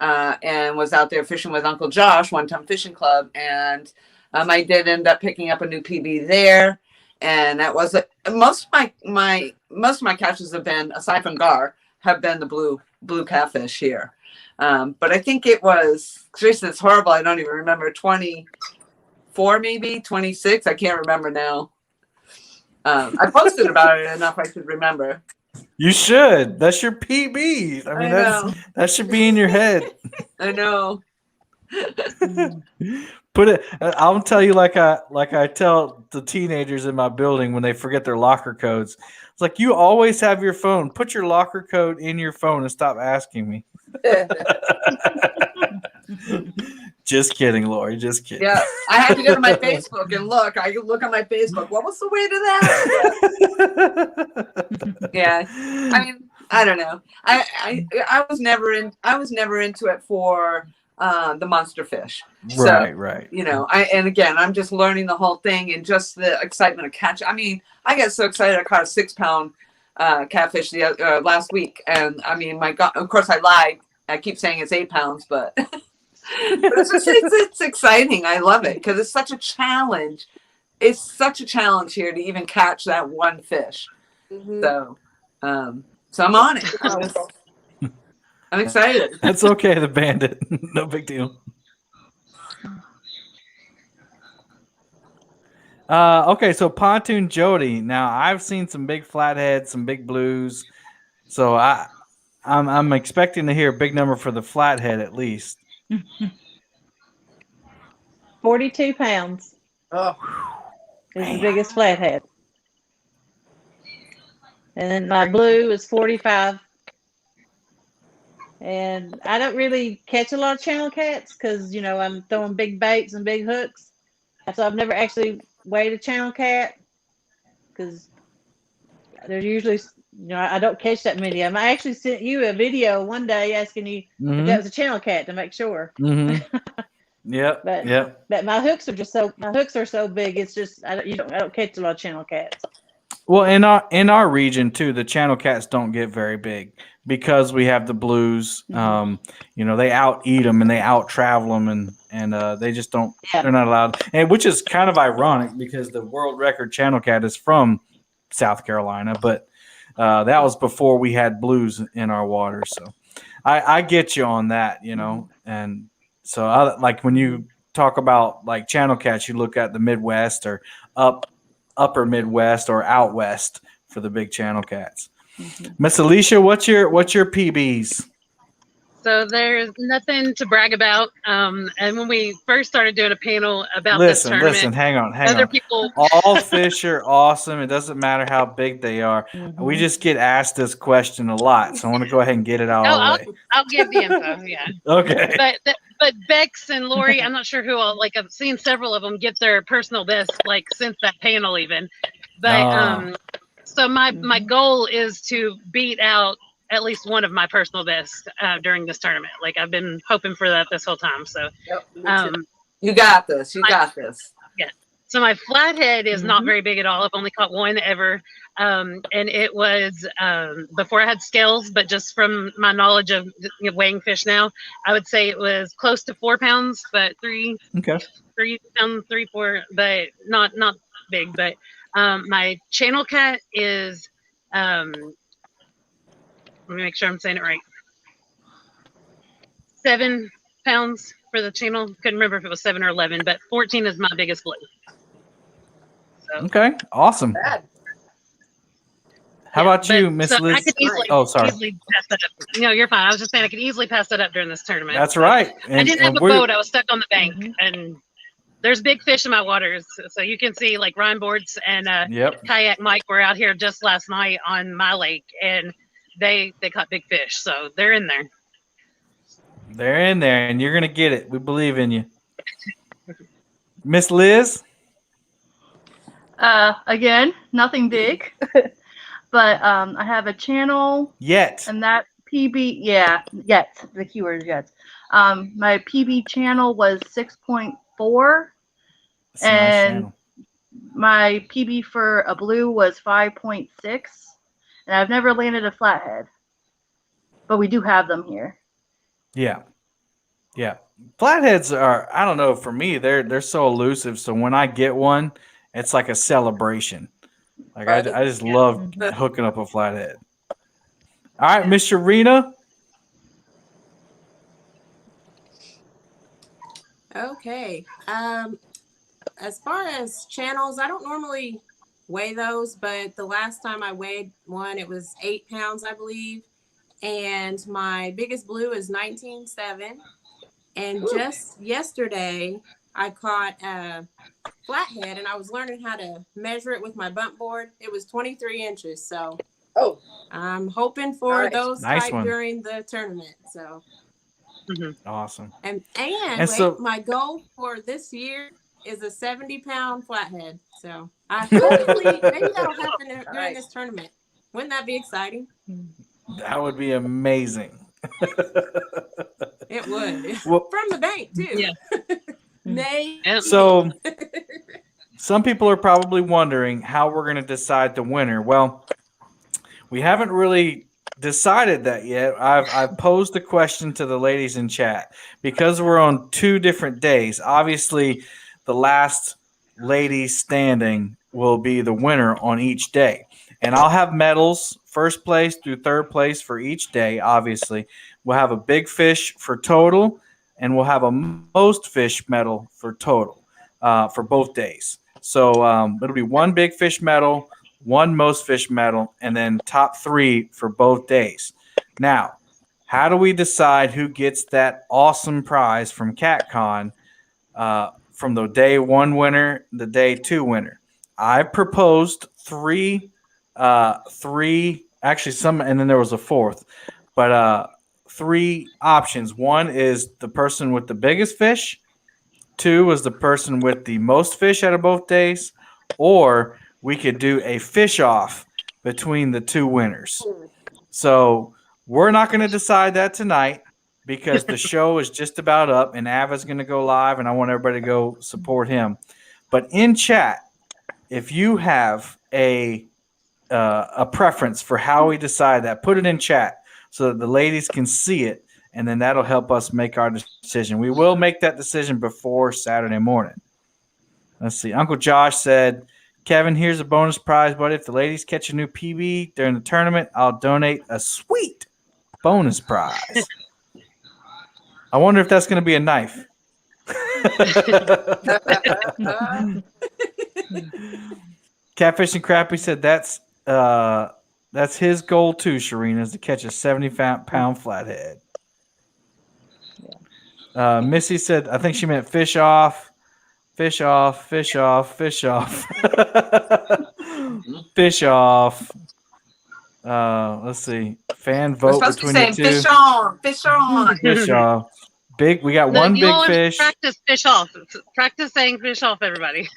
and was out there fishing with Uncle Josh, One Time Fishing Club. And I did end up picking up a new PB there. And that was most of my catches have been, aside from gar, have been the blue catfish here. But I think it was, Teresa, it's horrible. I don't even remember, 24, maybe 26. I can't remember now. I posted about it enough I should remember. You should. That's your PB. I mean, that should be in your head. I know. Put it. I'll tell you like I tell the teenagers in my building when they forget their locker codes. It's like, you always have your phone. Put your locker code in your phone and stop asking me. Just kidding, Lori. Just kidding. Yeah, I had to go to my Facebook and look. I could look on my Facebook. What was the way to that? Yeah, I mean, I don't know. I was never into it for the monster fish. Right. And again, I'm just learning the whole thing and just the excitement of catching. I mean, I get so excited. I caught a 6-pound catfish last week, and I mean, my God, of course I lied. I keep saying it's 8 pounds, but it's exciting. I love it because it's such a challenge. It's such a challenge here to even catch that one fish. Mm-hmm. So I'm on it. I'm excited. That's okay, the bandit. No big deal. Okay, so Pontoon Jody. Now, I've seen some big flatheads, some big blues. So I'm expecting to hear a big number for the flathead at least. 42 pounds. Oh, is the biggest flathead. And then my blue is 45. And I don't really catch a lot of channel cats because, I'm throwing big baits and big hooks. So I've never actually weighed a channel cat because they're usually, I don't catch that many of them. I actually sent you a video one day asking you if that was a channel cat to make sure. Mm-hmm. Yep. But my hooks are so big. It's just I don't catch a lot of channel cats. Well, in our region too, the channel cats don't get very big because we have the blues. Mm-hmm. They out eat them and they out travel them and they just don't. Yeah. They're not allowed, and which is kind of ironic because the world record channel cat is from South Carolina, but that was before we had blues in our water. So I get you on that, and so like when you talk about like channel cats, you look at the Midwest or upper Midwest or out west for the big channel cats. Mm-hmm. Miss Alicia, what's your PBs? So there's nothing to brag about. And when we first started doing a panel about this Listen, tournament, hang on. other people. All fish are awesome. It doesn't matter how big they are. We just get asked this question a lot, so I want to go ahead and get it out of the way. I'll give the info. Yeah. Okay. But Bex and Lori, I'm not sure who all. Like I've seen several of them get their personal best like since that panel even. But so my goal is to beat out at least one of my personal bests during this tournament. Like I've been hoping for that this whole time. So you got this. You got this. Yeah. So my flathead is not very big at all. I've only caught one ever. And it was before I had scales, but just from my knowledge of weighing fish now, I would say it was close to 4 pounds, but 3 pounds, 3, 4, but not big. But my channel cat is let me make sure I'm saying it right. 7 pounds for the channel. Couldn't remember if it was 7 or 11, but 14 is my biggest blue. So, okay, awesome. How about you, Miss Liz? I could easily pass that up. No, you're fine. I was just saying I could easily pass that up during this tournament. That's right. I didn't have a boat. I was stuck on the bank, and there's big fish in my waters. So you can see like Ryan Boards and Kayak Mike were out here just last night on my lake, and they caught big fish. So they're in there. They're in there, and you're going to get it. We believe in you. Miss Liz? Again, nothing big. But I have a channel. Yet. And that PB, yet. The keyword is yet. My PB channel was 6.4. And my PB for a blue was 5.6. And I've never landed a flathead. But we do have them here. Yeah. Yeah. Flatheads are, I don't know, for me, they're so elusive. So when I get one, it's like a celebration. Like I just love hooking up a flathead. All right, Miss Sharina. Okay. As far as channels, I don't normally weigh those, but the last time I weighed one, it was 8 pounds, I believe. And my biggest blue is 19.7. And just yesterday, I caught a flathead, and I was learning how to measure it with my bump board. It was 23 inches. So I'm hoping for those type during the tournament. So awesome. And so my goal for this year is a 70-pound flathead. So I hopefully maybe that'll happen during this tournament. Wouldn't that be exciting? That would be amazing. It would. From the bank too. Yeah. So some people are probably wondering how we're going to decide the winner. Well, we haven't really decided that yet. I've posed a question to the ladies in chat because we're on 2 different days. Obviously, the last lady standing will be the winner on each day. And I'll have medals, first place through third place for each day, obviously. We'll have a big fish for total, and we'll have a most fish medal for total for both days. So it'll be 1 big fish medal, 1 most fish medal, and then top 3 for both days. Now, how do we decide who gets that awesome prize from CatCon from the day 1 winner, the day 2 winner? I proposed 3, actually some, and then there was a 4th, but 3 options. 1 is the person with the biggest fish. 2 is the person with the most fish out of both days, or we could do a fish off between the 2 winners. So we're not going to decide that tonight because the show is just about up and Ava's going to go live and I want everybody to go support him. But in chat, if you have a preference for how we decide that, put it in chat so that the ladies can see it, and then that'll help us make our decision. We will make that decision before Saturday morning. Let's see. Uncle Josh said, Kevin, here's a bonus prize, buddy. If the ladies catch a new PB during the tournament, I'll donate a sweet bonus prize. I wonder if that's going to be a knife. Catfish and Crappy said that's his goal too, Sharina, is to catch a 70-pound flathead. Missy said, I think she meant fish off, fish off, fish off, fish off, fish off. Let's see. Fan We're vote supposed to be between the saying two. fish on, fish on. Fish off. Big. We got No, one you big all fish. practice fish off. Practice saying fish off, everybody.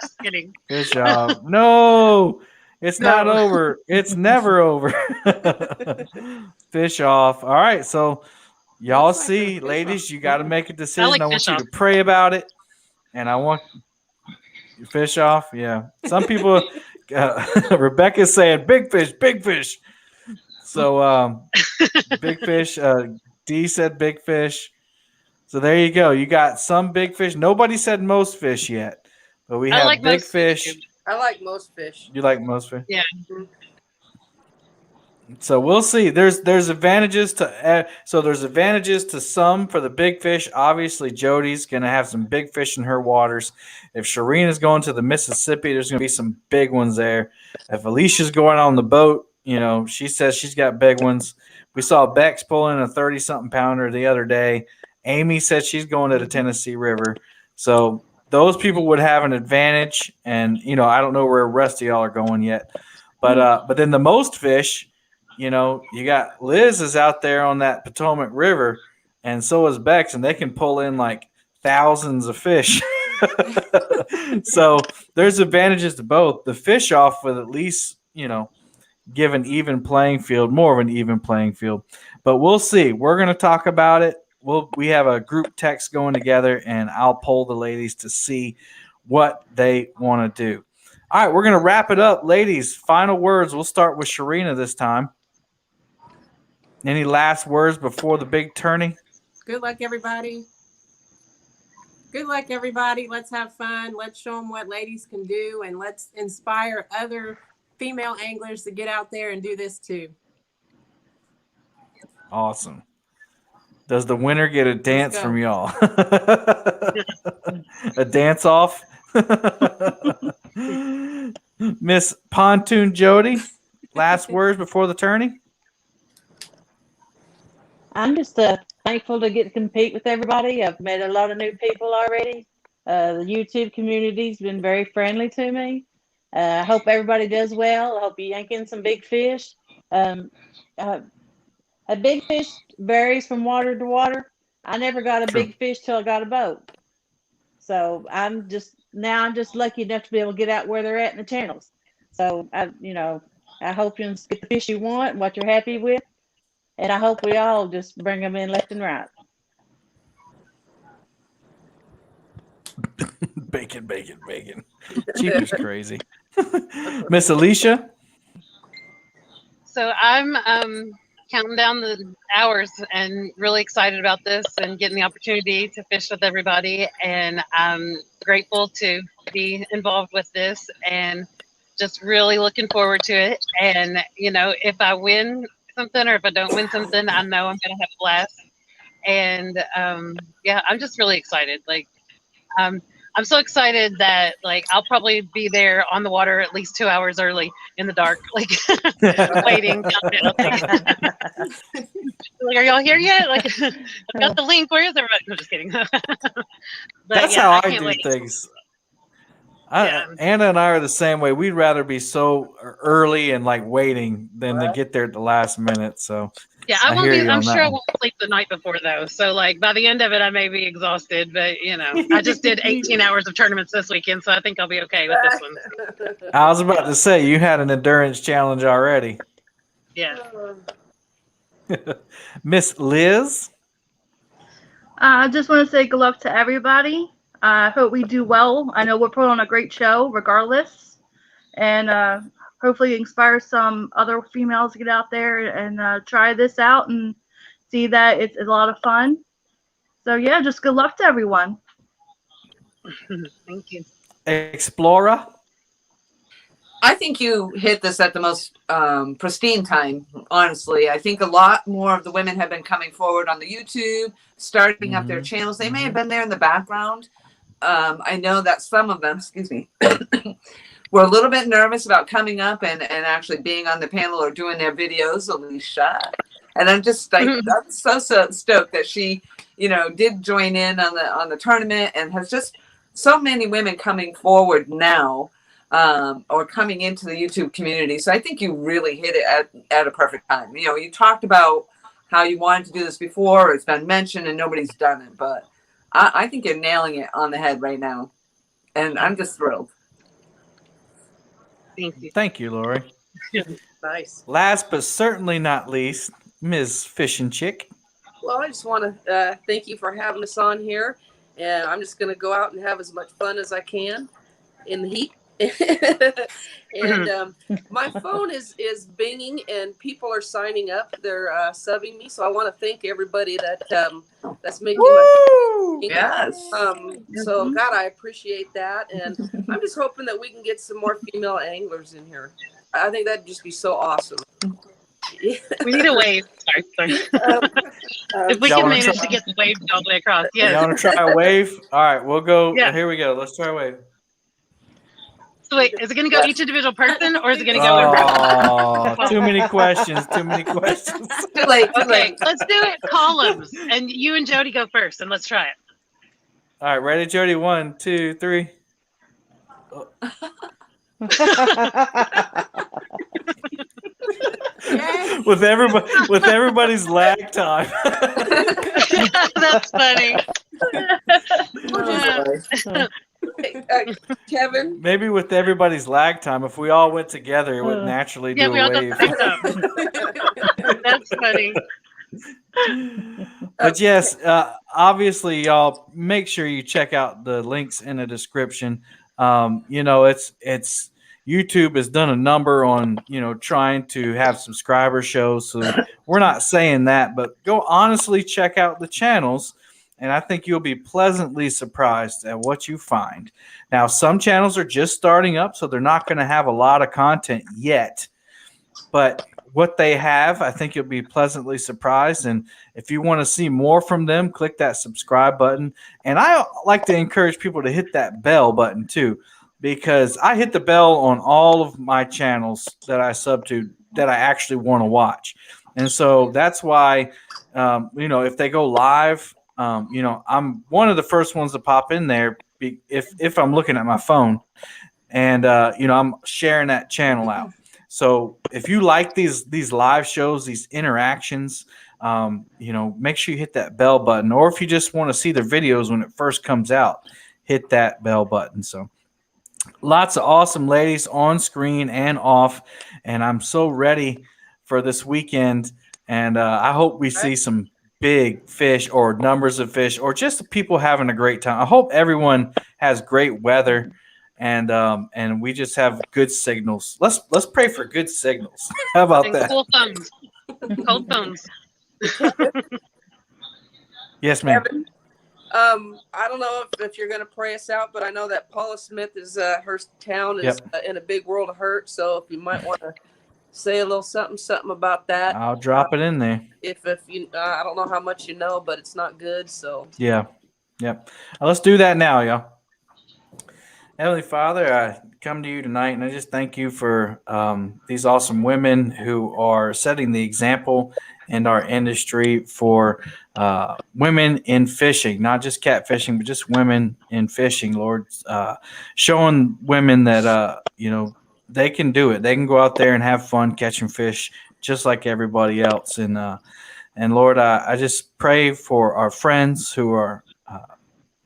Just kidding. Fish off. No, it's not No. over. It's never over. Fish off. All right. So y'all Looks like see, there's fish ladies, off. you got to make a decision. like I want fish you off. to pray about it, and I want fish off. Yeah. Some people. Rebecca's saying big fish, big fish. So big fish. D said big fish. So there you go. You got some big fish. Nobody said most fish yet, but we I have like big most fish. fish. I like most fish. You like most fish? Yeah. So we'll see. There's advantages to there's advantages to some for the big fish. Obviously, Jody's gonna have some big fish in her waters. If Shireen's going to the Mississippi, there's gonna be some big ones there. If Alicia's going on the boat, she says she's got big ones. We saw Bex pulling a 30-something pounder the other day. Amy said she's going to the Tennessee River. So those people would have an advantage. And I don't know where the rest of y'all are going yet. But then the most fish. You got Liz is out there on that Potomac River, and so is Bex, and they can pull in like thousands of fish. So there's advantages to both. The fish off with at least, give an even playing field, more of an even playing field. But we'll see. We're going to talk about it. We have a group text going together, and I'll poll the ladies to see what they want to do. All right, we're going to wrap it up. Ladies, final words. We'll start with Sharina this time. Any last words before the big tourney? Good luck, everybody. Good luck, everybody. Let's have fun. Let's show them what ladies can do, and let's inspire other female anglers to get out there and do this too. Awesome. Does the winner get a dance go. from y'all? A dance off? Miss Pontoon Jody, last words before the tourney? I'm just thankful to get to compete with everybody. I've met a lot of new people already. The YouTube community's been very friendly to me. I hope everybody does well. I hope you yank in some big fish. A big fish varies from water to water. I never got a True. big fish till I got a boat. So I'm just lucky enough to be able to get out where they're at in the channels. So I hope you get the fish you want and what you're happy with. And I hope we all just bring them in left and right. Bacon, bacon, bacon. Chief is crazy. Miss Alicia? So I'm counting down the hours and really excited about this and getting the opportunity to fish with everybody. And I'm grateful to be involved with this and just really looking forward to it. And, if I win something or if I don't win something, I know I'm going to have a blast. And I'm just really excited. I'm so excited that I'll probably be there on the water at least 2 hours early in the dark, waiting. Are y'all here yet? I've got the link. Where is everybody? No, just kidding. That's how I do things. Anna and I are the same way. We'd rather be so early and waiting than to get there at the last minute. So yeah, I'm sure I won't sleep the night before though. So by the end of it, I may be exhausted. But I just did 18 hours of tournaments this weekend, so I think I'll be okay with this one. I was about to say you had an endurance challenge already. Yeah. Miss Liz? I just want to say good luck to everybody. I hope we do well. I know we'll put on a great show regardless. And hopefully inspire some other females to get out there and try this out and see that it's a lot of fun. So, yeah, just good luck to everyone. Thank you. Explorer? I think you hit this at the most pristine time, honestly. I think a lot more of the women have been coming forward on the YouTube, starting up their channels. They may have been there in the background. I know that some of them, were a little bit nervous about coming up and actually being on the panel or doing their videos, Alicia. And I'm just I'm so stoked that she did join in on the tournament, and has just so many women coming forward now, or coming into the YouTube community. So I think you really hit it at a perfect time. You talked about how you wanted to do this before, it's been mentioned and nobody's done it, but I think you're nailing it on the head right now. And I'm just thrilled. Thank you. Thank you, Lori. Nice. Last but certainly not least, Ms. Fishing Chick. Well, I just want to thank you for having us on here. And I'm just going to go out and have as much fun as I can in the heat. And my phone is binging and people are signing up. They're subbing me. So I want to thank everybody that's making my Yes. So God, I appreciate that. And I'm just hoping that we can get some more female anglers in here. I think that'd just be so awesome. We need a wave. Sorry. If we can manage to get the wave all the way across. Yeah. You want to try a wave? All right, we'll go. Yeah. Here we go. Let's try a wave. So wait, is it going to go each individual person, or is it going to go everyone? Oh, too many questions. Too many questions. Too late. Okay, let's do it columns, and you and Jody go first, and let's try it. All right, ready, Jody? 1, 2, 3. With everybody's lag time. That's funny. Kevin? Maybe with everybody's lag time, if we all went together, it would naturally do we a all wave. That's funny. But yes, obviously, y'all make sure you check out the links in the description. It's YouTube has done a number on trying to have subscriber shows. So we're not saying that, but go honestly check out the channels. And I think you'll be pleasantly surprised at what you find. Now, some channels are just starting up, so they're not going to have a lot of content yet. But what they have, I think you'll be pleasantly surprised. And if you want to see more from them, click that subscribe button. And I like to encourage people to hit that bell button too, because I hit the bell on all of my channels that I sub to that I actually want to watch. And so that's why, if they go live, I'm one of the first ones to pop in there if I'm looking at my phone, and I'm sharing that channel out. So if you like these live shows, these interactions, make sure you hit that bell button. Or if you just want to see the videos when it first comes out, hit that bell button. So lots of awesome ladies on screen and off, and I'm so ready for this weekend. And I hope we see some big fish or numbers of fish or just people having a great time. I hope everyone has great weather and we just have good signals. Let's pray for good signals. How about and that? Cool thumbs. Cold thumbs. Yes, ma'am. Kevin, I don't know if you're going to pray us out, but I know that Paula Smith is her town is in a big world of hurt. So if you might want to say a little something about that. I'll drop it in there. If you, I don't know how much you know, but it's not good. So yeah, yep. Let's do that now, y'all. Heavenly Father, I come to you tonight, and I just thank you for these awesome women who are setting the example in our industry for women in fishing, not just catfishing, but just women in fishing, Lord, showing women that they can do it. They can go out there and have fun catching fish just like everybody else. And Lord, I just pray for our friends who are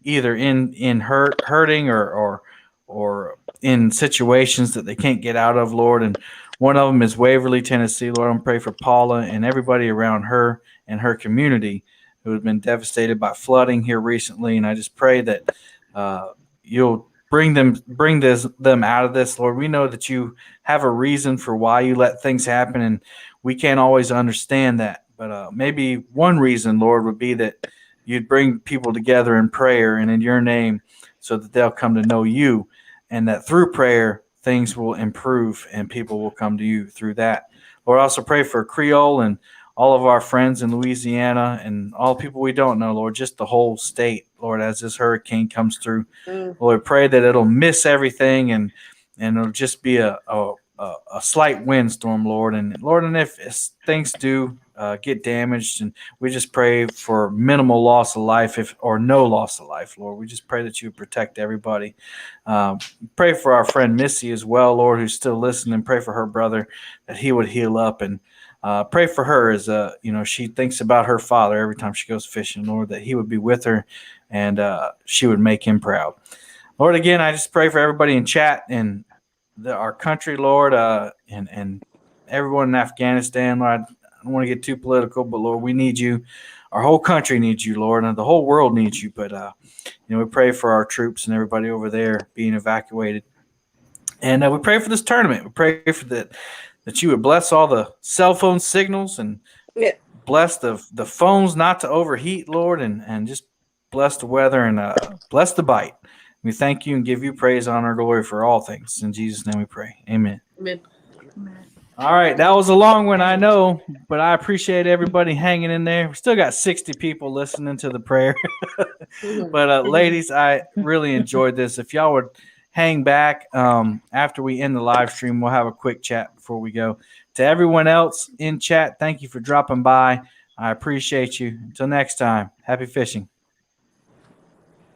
either in hurting or in situations that they can't get out of, Lord. And one of them is Waverly, Tennessee. Lord, I'm praying for Paula and everybody around her and her community who have been devastated by flooding here recently. And I just pray that you'll bring them out of this, Lord. We know that you have a reason for why you let things happen, and we can't always understand that. But maybe one reason, Lord, would be that you'd bring people together in prayer and in your name so that they'll come to know you, and that through prayer, things will improve and people will come to you through that. Lord, I also pray for Creole and all of our friends in Louisiana and all people we don't know, Lord, just the whole state, Lord, as this hurricane comes through. Lord, pray that it'll miss everything and it'll just be a slight windstorm, Lord. And Lord, and if things do get damaged. And we just pray for minimal loss of life or no loss of life, Lord. We just pray that you would protect everybody. Pray for our friend Missy as well, Lord, who's still listening. Pray for her brother that he would heal up, and pray for her as she thinks about her father every time she goes fishing, Lord, that he would be with her and she would make him proud. Lord, again, I just pray for everybody in chat and our country, Lord, and everyone in Afghanistan. Lord, I don't want to get too political, but Lord, we need you. Our whole country needs you, Lord, and the whole world needs you. But we pray for our troops and everybody over there being evacuated, and we pray for this tournament. We pray for that you would bless all the cell phone signals and bless the phones not to overheat, Lord, and just bless the weather and bless the bite. We thank you and give you praise, honor, glory for all things. In Jesus' name we pray. Amen. Amen. All right. That was a long one, I know, but I appreciate everybody hanging in there. We still got 60 people listening to the prayer. But ladies, I really enjoyed this. If y'all would hang back after we end the live stream, we'll have a quick chat before we go. To everyone else in chat, thank you for dropping by. I appreciate you. Until next time, happy fishing.